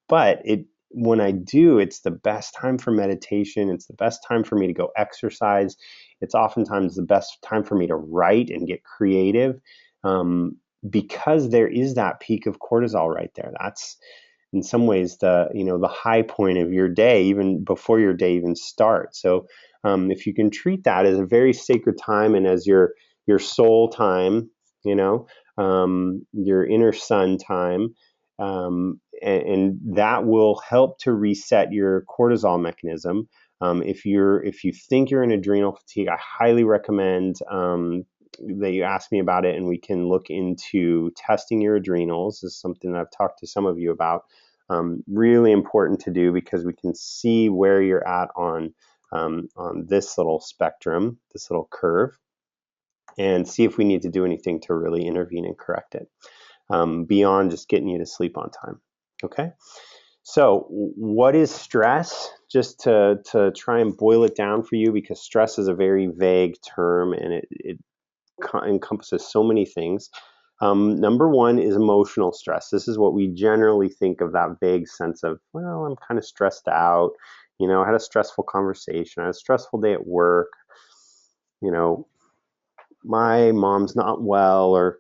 but when I do, it's the best time for meditation. It's the best time for me to go exercise. It's oftentimes the best time for me to write and get creative, because there is that peak of cortisol right there. That's in some ways the high point of your day, even before your day even starts. So if you can treat that as a very sacred time and as your soul time, your inner sun time, and that will help to reset your cortisol mechanism. If you think you're in adrenal fatigue, I highly recommend that you ask me about it, and we can look into testing your adrenals. This is something that I've talked to some of you about. Really important to do, because we can see where you're at on this little spectrum, this little curve, and see if we need to do anything to really intervene and correct it, beyond just getting you to sleep on time. Okay. So what is stress? Just to try and boil it down for you, because stress is a very vague term and it encompasses so many things. Number one is emotional stress. This is what we generally think of, that vague sense of, well, I'm kind of stressed out. I had a stressful conversation. I had a stressful day at work. My mom's not well, or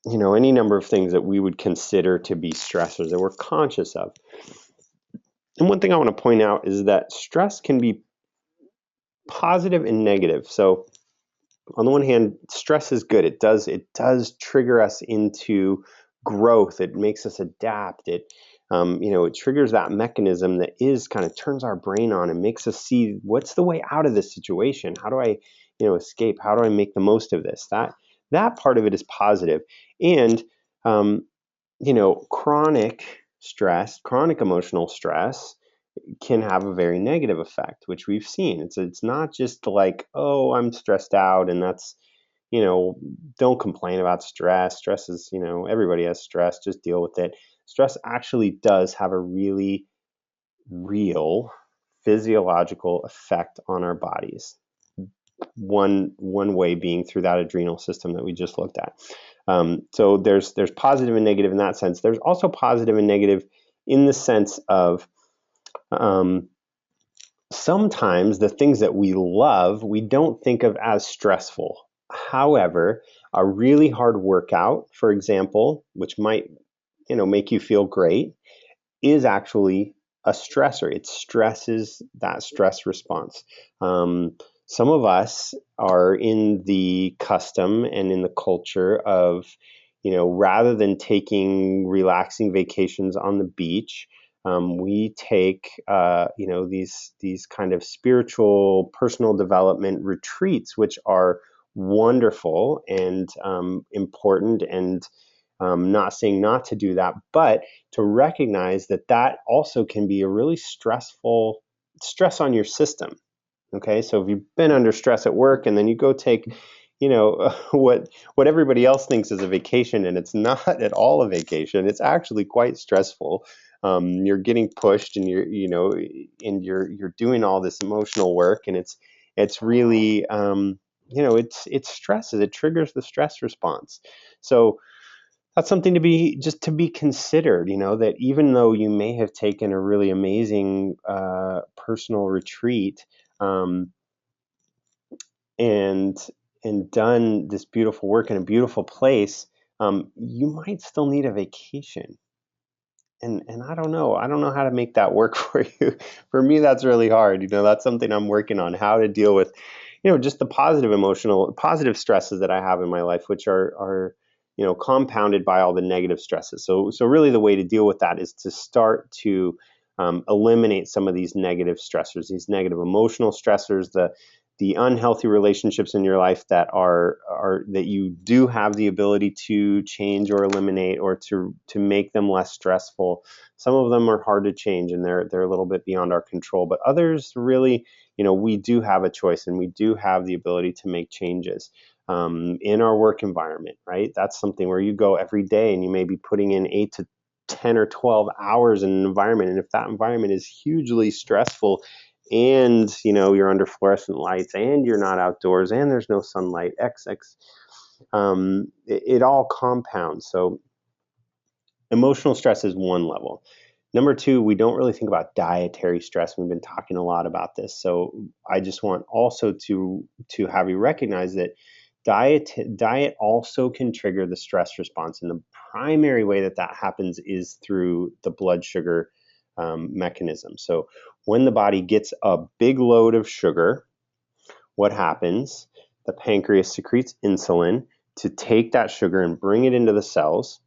any number of things that we would consider to be stressors that we're conscious of. And one thing I want to point out is that stress can be positive and negative. So on the one hand, stress is good. It does trigger us into growth. It makes us adapt. It triggers that mechanism that kind of turns our brain on and makes us see what's the way out of this situation. How do I, escape? How do I make the most of this? That part of it is positive. And chronic stress, chronic emotional stress can have a very negative effect, which we've seen. It's not just like, oh, I'm stressed out, and that's, don't complain about stress. Stress is, everybody has stress, just deal with it. Stress actually does have a really real physiological effect on our bodies. One way being through that adrenal system that we just looked at. So there's positive and negative in that sense. There's also positive and negative in the sense of sometimes the things that we love, we don't think of as stressful. However, a really hard workout, for example, which might, make you feel great, is actually a stressor. It stresses that stress response. Some of us are in the custom and in the culture of, rather than taking relaxing vacations on the beach, we take, these kind of spiritual personal development retreats, which are wonderful and important, and not saying not to do that, but to recognize that that also can be a really stressful stress on your system. Okay, so if you've been under stress at work and then you go take, what everybody else thinks is a vacation, and it's not at all a vacation. It's actually quite stressful. You're getting pushed, and you're doing all this emotional work, and it's really, it's stresses. It triggers the stress response. So that's something to be considered. That even though you may have taken a really amazing personal retreat, um, and done this beautiful work in a beautiful place, you might still need a vacation. And I don't know how to make that work for you. For me, that's really hard. That's something I'm working on, how to deal with, just the positive stresses that I have in my life, which are compounded by all the negative stresses. So really the way to deal with that is to start to eliminate some of these negative stressors, these negative emotional stressors, the unhealthy relationships in your life that are that you do have the ability to change or eliminate, or to make them less stressful. Some of them are hard to change, and they're a little bit beyond our control, but others really, we do have a choice, and we do have the ability to make changes in our work environment, right? That's something where you go every day and you may be putting in 8 to 10 or 12 hours in an environment, and if that environment is hugely stressful, and you're under fluorescent lights, and you're not outdoors, and there's no sunlight, it all compounds. So emotional stress is one level. Number two, we don't really think about dietary stress. We've been talking a lot about this, so I just want also to have you recognize that diet also can trigger the stress response, and the primary way that happens is through the blood sugar mechanism. So when the body gets a big load of sugar, what happens? The pancreas secretes insulin to take that sugar and bring it into the cells.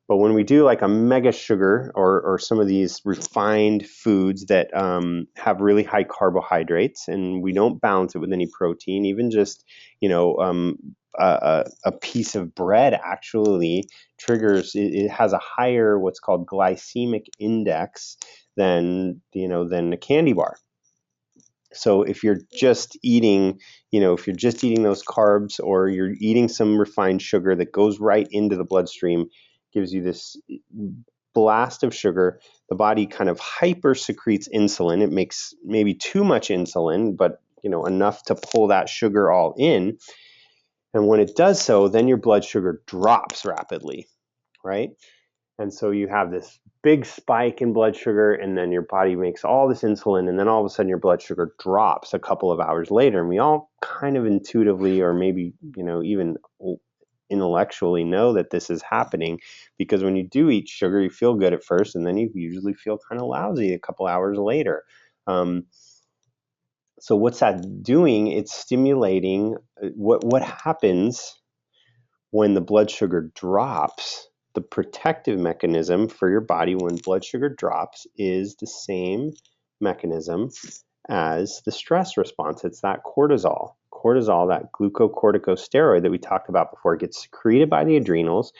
But when we do like a mega sugar, or some of these refined foods that have really high carbohydrates, and we don't balance it with any protein, even just a piece of bread actually triggers. It has a higher what's called glycemic index than a candy bar. So if you're just eating, those carbs, or you're eating some refined sugar that goes right into the bloodstream, gives you this blast of sugar, the body kind of hyper secretes insulin. It makes maybe too much insulin, but enough to pull that sugar all in. And when it does so, then your blood sugar drops rapidly, right? And so you have this big spike in blood sugar, and then your body makes all this insulin, and then all of a sudden your blood sugar drops a couple of hours later. And we all kind of intuitively, or maybe even intellectually, know that this is happening, because when you do eat sugar, you feel good at first, and then you usually feel kind of lousy a couple hours later. So what's that doing? It's stimulating what happens when the blood sugar drops. The protective mechanism for your body when blood sugar drops is the same mechanism as the stress response. It's that cortisol. Cortisol, that glucocorticosteroid that we talked about before, gets secreted by the adrenals,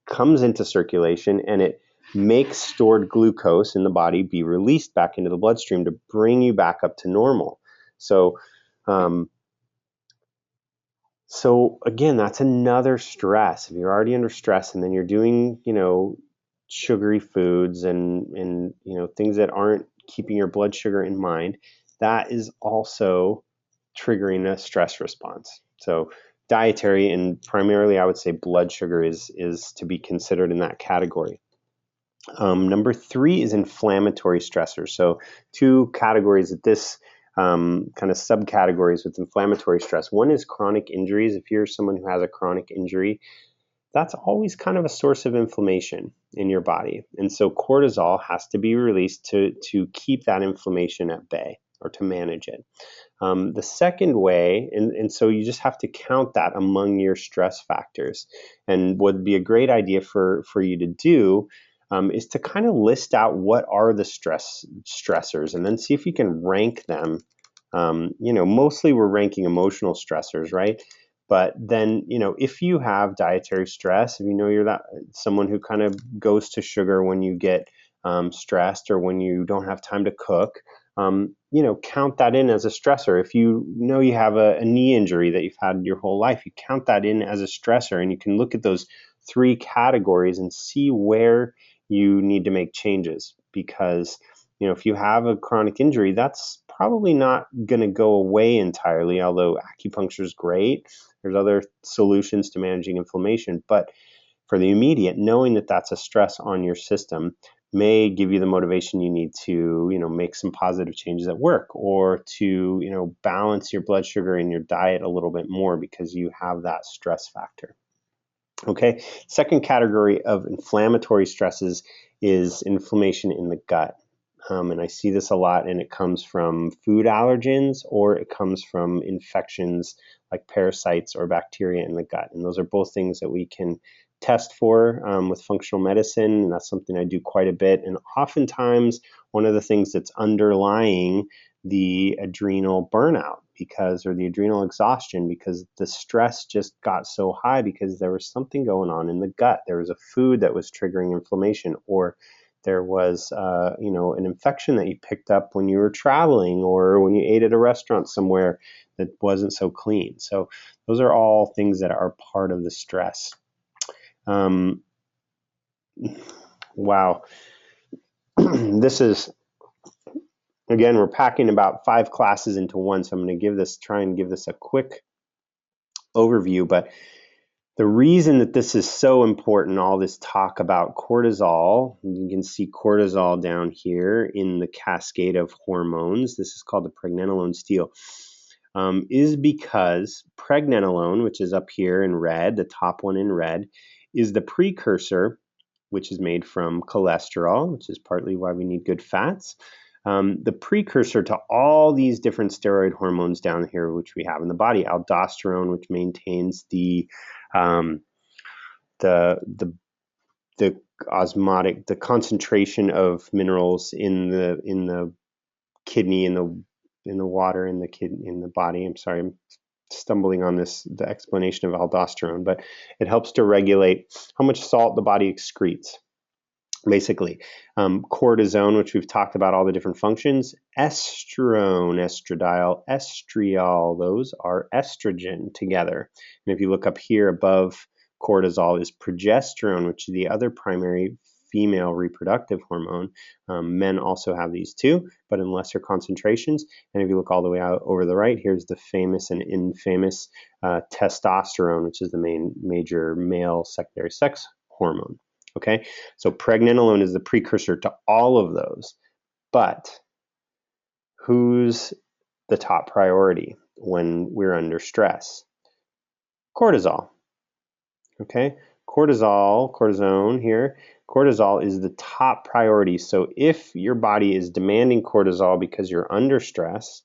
comes into circulation, and it makes stored glucose in the body be released back into the bloodstream to bring you back up to normal. So again, that's another stress. If you're already under stress, and then you're doing, sugary foods and things that aren't keeping your blood sugar in mind, that is also triggering a stress response. So dietary, and primarily I would say blood sugar is to be considered in that category. Number three is inflammatory stressors. So two categories at this kind of subcategories with inflammatory stress. One is chronic injuries. If you're someone who has a chronic injury, that's always kind of a source of inflammation in your body. And so cortisol has to be released to keep that inflammation at bay. or to manage it. The second way, and so you just have to count that among your stress factors. And what would be a great idea for you to do is to kind of list out what are the stressors, and then see if you can rank them. Mostly we're ranking emotional stressors, right? But then, if you have dietary stress, if you're that someone who kind of goes to sugar when you get stressed, or when you don't have time to cook, count that in as a stressor. If you have a knee injury that you've had your whole life, you count that in as a stressor, and you can look at those 3 categories and see where you need to make changes. Because, if you have a chronic injury, that's probably not going to go away entirely, although acupuncture is great. There's other solutions to managing inflammation, but for the immediate, knowing that that's a stress on your system may give you the motivation you need to, make some positive changes at work, or to, balance your blood sugar in your diet a little bit more because you have that stress factor. Okay, second category of inflammatory stresses is inflammation in the gut. And I see this a lot, and it comes from food allergens, or it comes from infections like parasites or bacteria in the gut. And those are both things that we can test for with functional medicine, and that's something I do quite a bit. And oftentimes, one of the things that's underlying the adrenal burnout or the adrenal exhaustion, because the stress just got so high because there was something going on in the gut. There was a food that was triggering inflammation, or there was, an infection that you picked up when you were traveling, or when you ate at a restaurant somewhere that wasn't so clean. So those are all things that are part of the stress. Wow. This is, again, we're packing about 5 classes into one, so I'm going to try and give this a quick overview. But the reason that this is so important, all this talk about cortisol, you can see cortisol down here in the cascade of hormones. This is called the pregnenolone steal, is because pregnenolone, which is up here in red, the top one in red, is the precursor, which is made from cholesterol, which is partly why we need good fats. The precursor to all these different steroid hormones down here, which we have in the body. Aldosterone, which maintains the osmotic, the concentration of minerals in the kidney, in the water, in the body. I'm sorry, I'm stumbling on the explanation of aldosterone, but it helps to regulate how much salt the body excretes. Basically, cortisone, which we've talked about all the different functions, estrone, estradiol, estriol, those are estrogen together. And if you look up here above cortisol is progesterone, which is the other primary female reproductive hormone. Men also have these too, but in lesser concentrations. And if you look all the way out over the right, here's the famous and infamous testosterone, which is the major male secondary sex hormone. Okay, so pregnenolone is the precursor to all of those. But who's the top priority when we're under stress? Cortisol. Okay, cortisone here, cortisol is the top priority. So if your body is demanding cortisol because you're under stress,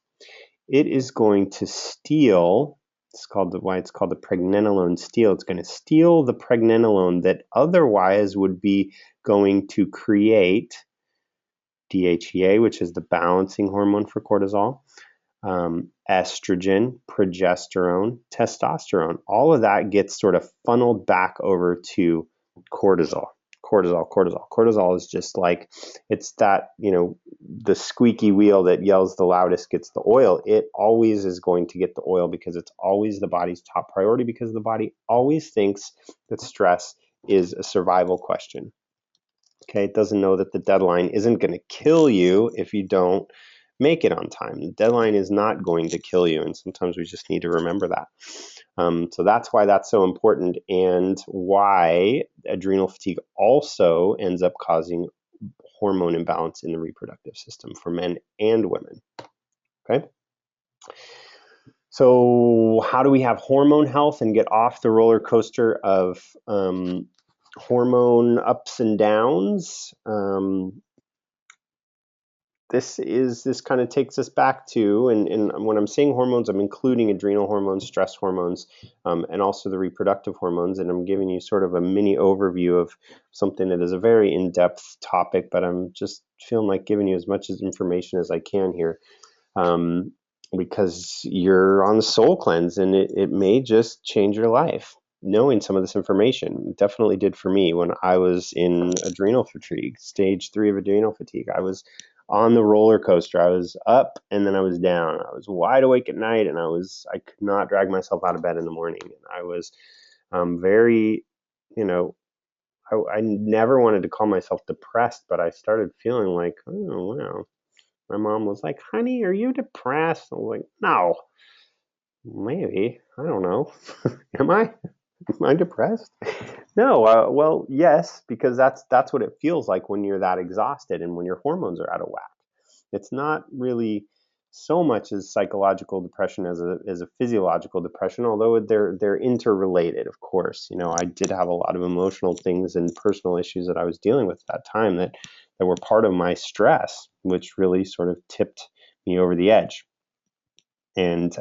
it is going to steal. It's called why it's called the pregnenolone steal. It's going to steal the pregnenolone that otherwise would be going to create DHEA, which is the balancing hormone for cortisol, estrogen, progesterone, testosterone. All of that gets sort of funneled back over to cortisol. Cortisol is just like, it's that, the squeaky wheel that yells the loudest gets the oil. It always is going to get the oil because it's always the body's top priority, because the body always thinks that stress is a survival question. Okay, it doesn't know that the deadline isn't going to kill you if you don't make it on time. The deadline is not going to kill you, and sometimes we just need to remember that. So that's why that's so important, and why adrenal fatigue also ends up causing hormone imbalance in the reproductive system for men and women. Okay? So how do we have hormone health and get off the roller coaster of hormone ups and downs? this kind of takes us back to, and when I'm saying hormones, I'm including adrenal hormones, stress hormones, and also the reproductive hormones. And I'm giving you sort of a mini overview of something that is a very in-depth topic, but I'm just feeling like giving you as much information as I can here, because you're on the soul cleanse, and it may just change your life. Knowing some of this information definitely did for me when I was in adrenal fatigue, stage 3 of adrenal fatigue. I was on the roller coaster. I was up and then I was down. I was wide awake at night, and I could not drag myself out of bed in the morning. And I was very, you know, I never wanted to call myself depressed, but I started feeling like, oh, wow. My mom was like, honey, are you depressed? I was like, no, maybe. I don't know. Am I? Am I depressed? No. Well, yes, because that's what it feels like when you're that exhausted and when your hormones are out of whack. It's not really so much as psychological depression as a physiological depression, although they're interrelated, of course. I did have a lot of emotional things and personal issues that I was dealing with at that time that were part of my stress, which really sort of tipped me over the edge. And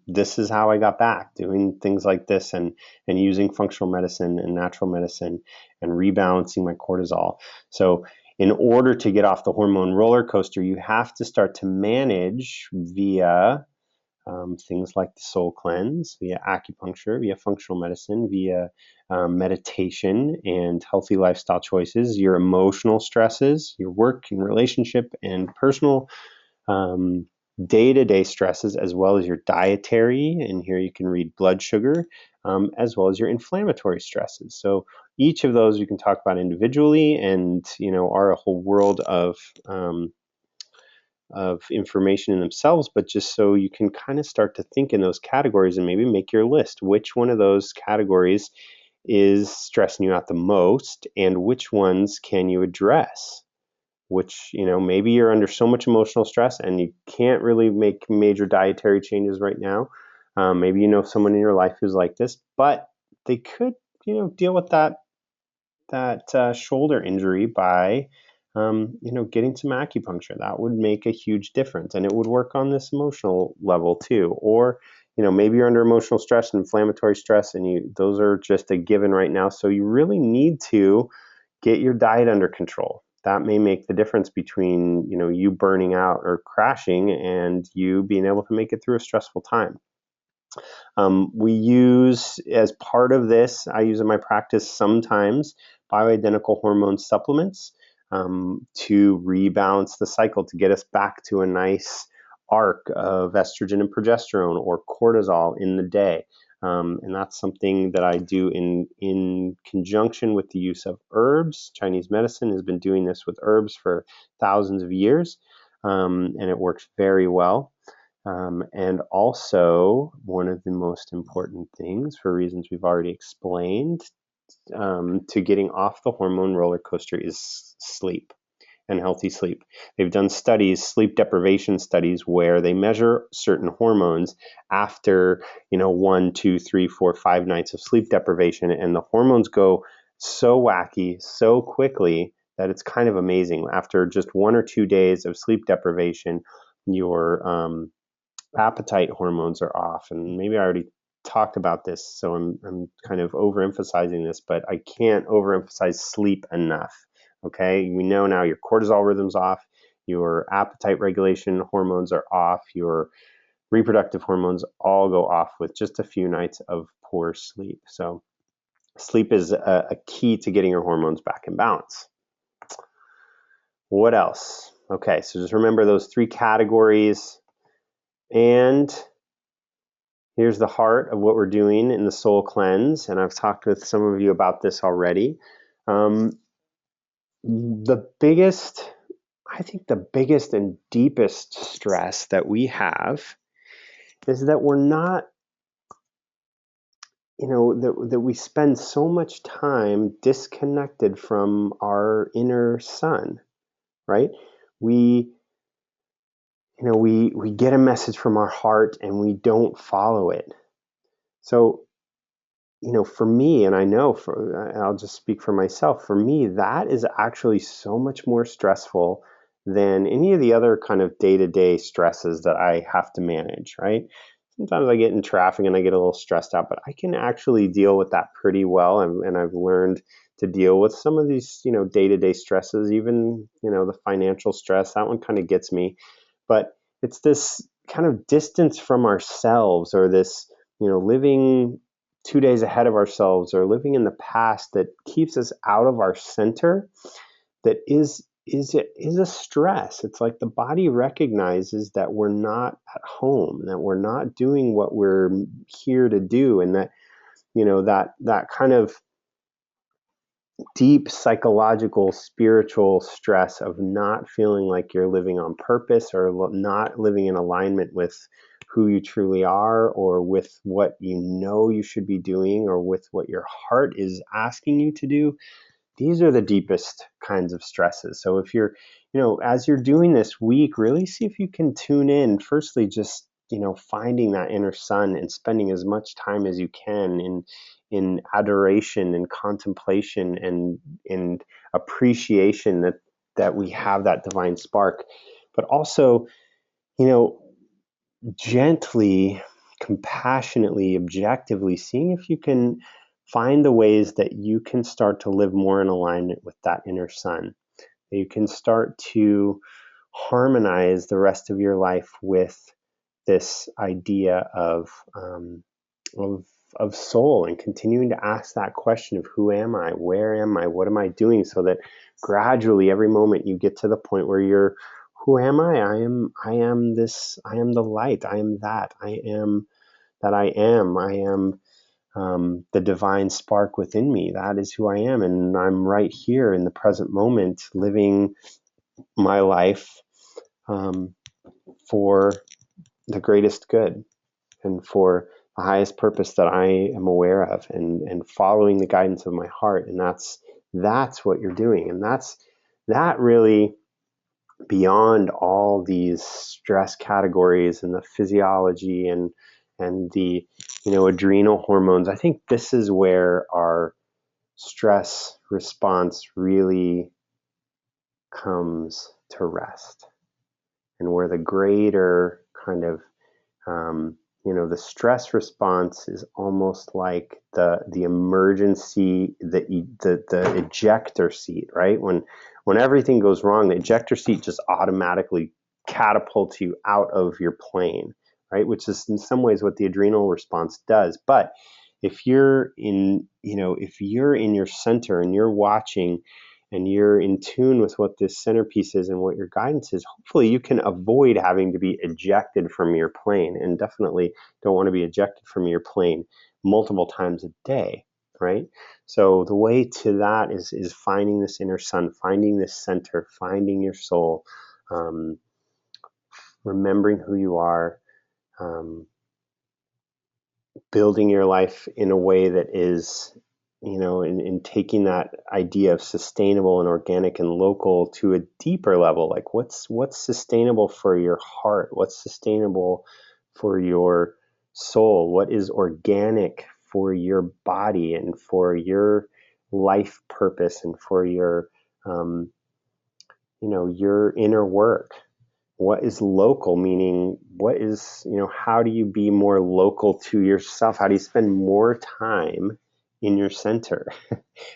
this is how I got back doing things like this, and using functional medicine and natural medicine and rebalancing my cortisol. So in order to get off the hormone roller coaster, you have to start to manage via things like the soul cleanse, via acupuncture, via functional medicine, via meditation and healthy lifestyle choices, your emotional stresses, your work and relationship and personal day-to-day stresses, as well as your dietary, and here you can read blood sugar, as well as your inflammatory stresses. So each of those you can talk about individually, and are a whole world of information in themselves, but just so you can kind of start to think in those categories and maybe make your list. Which one of those categories is stressing you out the most, and which ones can you address? Which, maybe you're under so much emotional stress and you can't really make major dietary changes right now. Maybe someone in your life who's like this, but they could, deal with that shoulder injury by, getting some acupuncture. That would make a huge difference, and it would work on this emotional level too. Or, maybe you're under emotional stress and inflammatory stress, and those are just a given right now. So you really need to get your diet under control. That may make the difference between, you burning out or crashing and you being able to make it through a stressful time. We use, as part of this, I use in my practice sometimes bioidentical hormone supplements to rebalance the cycle, to get us back to a nice arc of estrogen and progesterone or cortisol in the day. And that's something that I do in conjunction with the use of herbs. Chinese medicine has been doing this with herbs for thousands of years, and it works very well. And also, one of the most important things, for reasons we've already explained, to getting off the hormone roller coaster is sleep and healthy sleep. They've done studies, sleep deprivation studies, where they measure certain hormones after 1, 2, 3, 4, 5 nights of sleep deprivation, and the hormones go so wacky so quickly that it's kind of amazing. After just 1 or 2 days of sleep deprivation, your appetite hormones are off. And maybe I already talked about this, so I'm kind of overemphasizing this, but I can't overemphasize sleep enough. Okay, we know now your cortisol rhythm's off, your appetite regulation hormones are off, your reproductive hormones all go off with just a few nights of poor sleep. So sleep is a key to getting your hormones back in balance. What else? Okay, so just remember those 3 categories. And here's the heart of what we're doing in the soul cleanse. And I've talked with some of you about this already. I think the biggest and deepest stress that we have is that we're not, that we spend so much time disconnected from our inner sun, right? We get a message from our heart and we don't follow it. So, for me, and I'll just speak for myself, for me, that is actually so much more stressful than any of the other kind of day-to-day stresses that I have to manage, right? Sometimes I get in traffic and I get a little stressed out, but I can actually deal with that pretty well. And I've learned to deal with some of these, day-to-day stresses, even, the financial stress. That one kind of gets me. But it's this kind of distance from ourselves, or this, living 2 days ahead of ourselves, or living in the past, that keeps us out of our center, that is a stress. It's like the body recognizes that we're not at home, that we're not doing what we're here to do, and that that kind of deep psychological, spiritual stress of not feeling like you're living on purpose, or not living in alignment with who you truly are, or with what you should be doing, or with what your heart is asking you to do. These are the deepest kinds of stresses. So if you're, as you're doing this week, really see if you can tune in. Firstly, just, finding that inner sun and spending as much time as you can in adoration and contemplation and in appreciation that we have that divine spark. But also, gently, compassionately, objectively seeing if you can find the ways that you can start to live more in alignment with that inner sun. That you can start to harmonize the rest of your life with this idea of of soul, and continuing to ask that question of who am I, where am I, what am I doing, so that gradually every moment you get to the point where you're, who am I? I am this, I am the light, I am that, I am that I am the divine spark within me. That is who I am, and I'm right here in the present moment, living my life for the greatest good, and for the highest purpose that I am aware of, and following the guidance of my heart. And that's what you're doing. And that really, beyond all these stress categories and the physiology and the adrenal hormones, I think this is where our stress response really comes to rest, and where the greater kind of the stress response is almost like the emergency, the ejector seat, right? When everything goes wrong, the ejector seat just automatically catapults you out of your plane, right? Which is in some ways what the adrenal response does. But if you're if you're in your center and you're watching and you're in tune with what this centerpiece is and what your guidance is, hopefully you can avoid having to be ejected from your plane, and definitely don't want to be ejected from your plane multiple times a day, right? So the way to that is finding this inner sun, finding this center, finding your soul, remembering who you are, building your life in a way that is, in taking that idea of sustainable and organic and local to a deeper level. Like what's sustainable for your heart? What's sustainable for your soul? What is organic for your body and for your life purpose and for your, your inner work? What is local, meaning what is, how do you be more local to yourself? How do you spend more time in your center?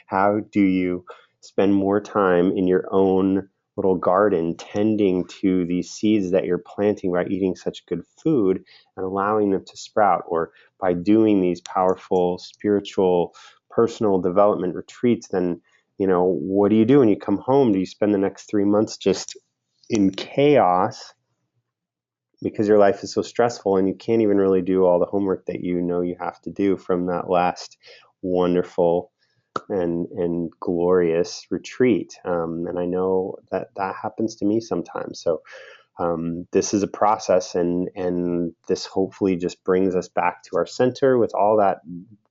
How do you spend more time in your own little garden, tending to these seeds that you're planting by eating such good food and allowing them to sprout, or by doing these powerful spiritual personal development retreats? Then, what do you do when you come home? Do you spend the next 3 months just in chaos because your life is so stressful and you can't even really do all the homework that you have to do from that last wonderful and glorious retreat? And I know that happens to me sometimes. So this is a process, and this hopefully just brings us back to our center with all that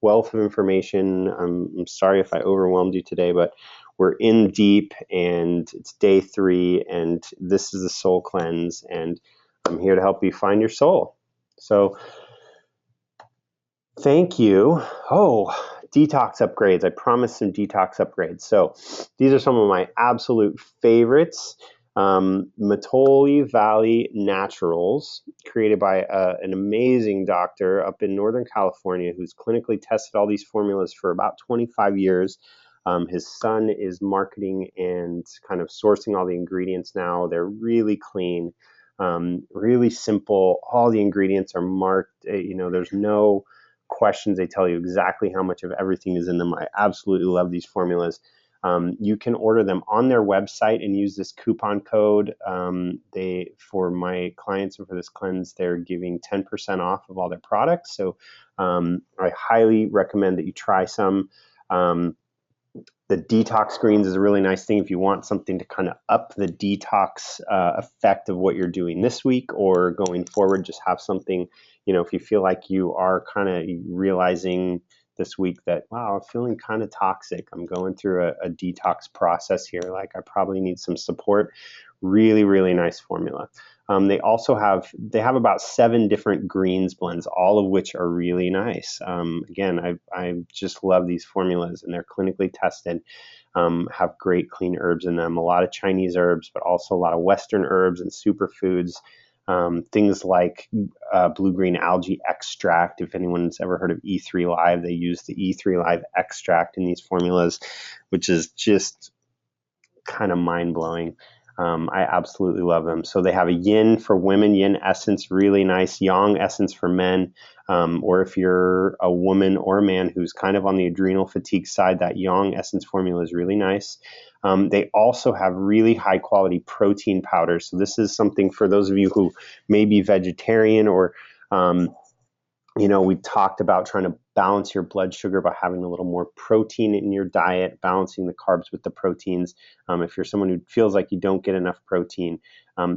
wealth of information. I'm sorry if I overwhelmed you today, but we're in deep, and it's day 3, and this is the soul cleanse, and I'm here to help you find your soul. So thank you. Oh, detox upgrades. I promised some detox upgrades. So these are some of my absolute favorites. Matoli Valley Naturals, created by an amazing doctor up in Northern California who's clinically tested all these formulas for about 25 years. His son is marketing and kind of sourcing all the ingredients now. They're really clean, really simple. All the ingredients are marked. There's no questions. They tell you exactly how much of everything is in them. I absolutely love these formulas. You can order them on their website and use this coupon code. For my clients and for this cleanse, they're giving 10% off of all their products. So I highly recommend that you try some. The detox greens is a really nice thing if you want something to kind of up the detox effect of what you're doing this week or going forward. Just have something, if you feel like you are kind of realizing this week that, wow, I'm feeling kind of toxic. I'm going through a detox process here. Like I probably need some support. Really, really nice formula. They have about 7 different greens blends, all of which are really nice. Again, I just love these formulas, and they're clinically tested, have great clean herbs in them, a lot of Chinese herbs, but also a lot of Western herbs and superfoods. Things like blue-green algae extract. If anyone's ever heard of E3 Live, they use the E3 Live extract in these formulas, which is just kind of mind-blowing. I absolutely love them. So they have a yin for women, yin essence, really nice, yang essence for men. Or if you're a woman or a man who's kind of on the adrenal fatigue side, that yang essence formula is really nice. They also have really high quality protein powders. So this is something for those of you who may be vegetarian or, we talked about trying to balance your blood sugar by having a little more protein in your diet, balancing the carbs with the proteins. If you're someone who feels like you don't get enough protein,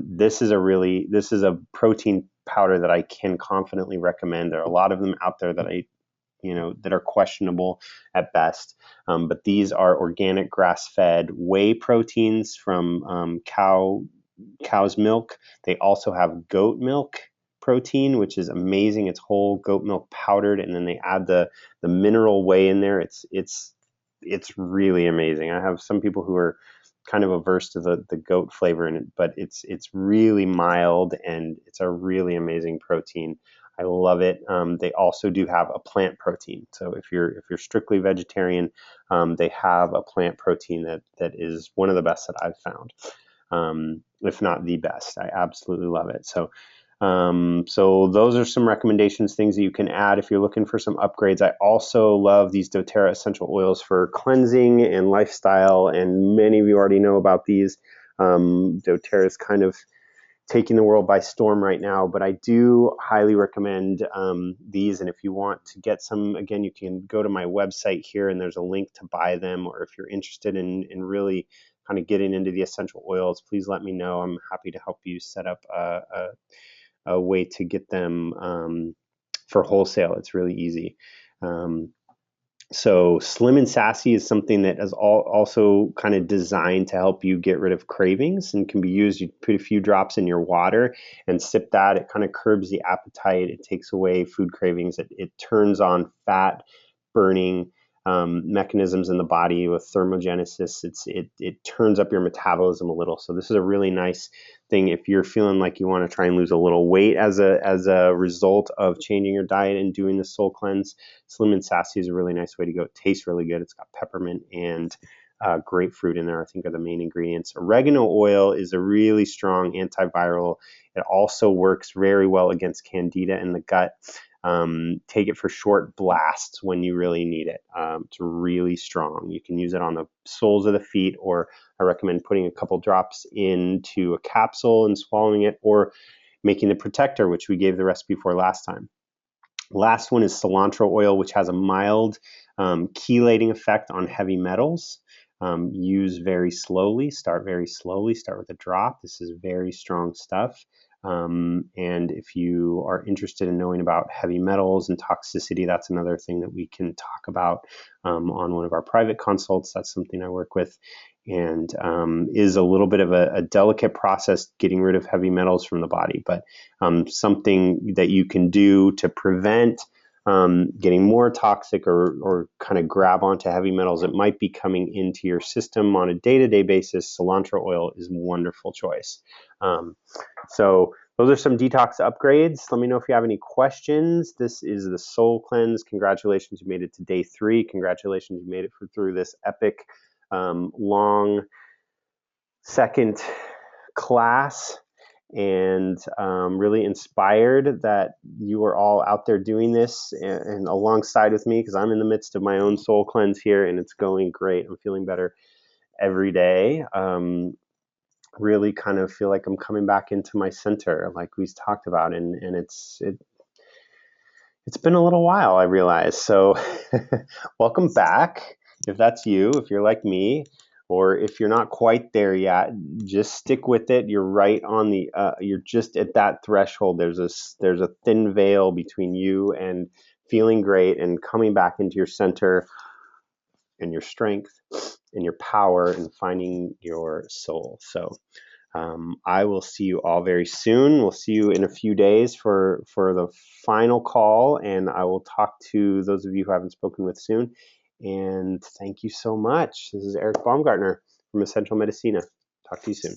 this is a protein powder that I can confidently recommend. There are a lot of them out there that that are questionable at best. But these are organic grass-fed whey proteins from cow's milk. They also have goat milk protein, which is amazing. It's whole goat milk powdered, and then they add the mineral whey in there. It's really amazing. I have some people who are kind of averse to the goat flavor in it, but it's really mild, and it's a really amazing protein. I love it. They also do have a plant protein. So if you're strictly vegetarian, they have a plant protein that is one of the best that I've found, if not the best. I absolutely love it. So those are some recommendations, things that you can add if you're looking for some upgrades. I also love these doTERRA essential oils for cleansing and lifestyle, and many of you already know about these. doTERRA is kind of taking the world by storm right now, but I do highly recommend these. And if you want to get some, again, you can go to my website here and there's a link to buy them. Or if you're interested in really kind of getting into the essential oils, please let me know. I'm happy to help you set up a way to get them for wholesale. It's really easy. So Slim and Sassy is something that is also kind of designed to help you get rid of cravings and can be used. You put a few drops in your water and sip that. It kind of curbs the appetite. It takes away food cravings. It turns on fat burning mechanisms in the body with thermogenesis. It turns up your metabolism a little. So this is a really nice thing if you're feeling like you want to try and lose a little weight as a result of changing your diet and doing the soul cleanse. Slim and Sassy is a really nice way to go. It tastes really good. It's got peppermint and grapefruit in there, I think, are the main ingredients. Oregano oil is a really strong antiviral. It also works very well against candida in the gut. Take it for short blasts when you really need it. It's really strong. You can use it on the soles of the feet, or I recommend putting a couple drops into a capsule and swallowing it, or making the protector, which we gave the recipe for last time. Last one is cilantro oil, which has a mild chelating effect on heavy metals. Use very slowly, start with a drop. This is very strong stuff. And if you are interested in knowing about heavy metals and toxicity, that's another thing that we can talk about on one of our private consults. That's something I work with, and is a little bit of a delicate process getting rid of heavy metals from the body, but something that you can do to prevent getting more toxic or kind of grab onto heavy metals that might be coming into your system on a day-to-day basis, cilantro oil is a wonderful choice. So those are some detox upgrades. Let me know if you have any questions. This is the Soul Cleanse. Congratulations, you made it to day 3. Congratulations, you made it through this epic, long second class, and really inspired that you are all out there doing this and alongside with me, because I'm in the midst of my own soul cleanse here, and it's going great. I'm feeling better every day. Really kind of feel like I'm coming back into my center, like we talked about, and it's been a little while, I realize. So welcome back. If that's you, if you're like me, or if you're not quite there yet, just stick with it. You're right on the you're just at that threshold. There's a thin veil between you and feeling great and coming back into your center and your strength and your power and finding your soul. So I will see you all very soon. We'll see you in a few days for the final call, and I will talk to those of you who I haven't spoken with soon. And thank you so much. This is Eric Baumgartner from Essential Medicina. Talk to you soon.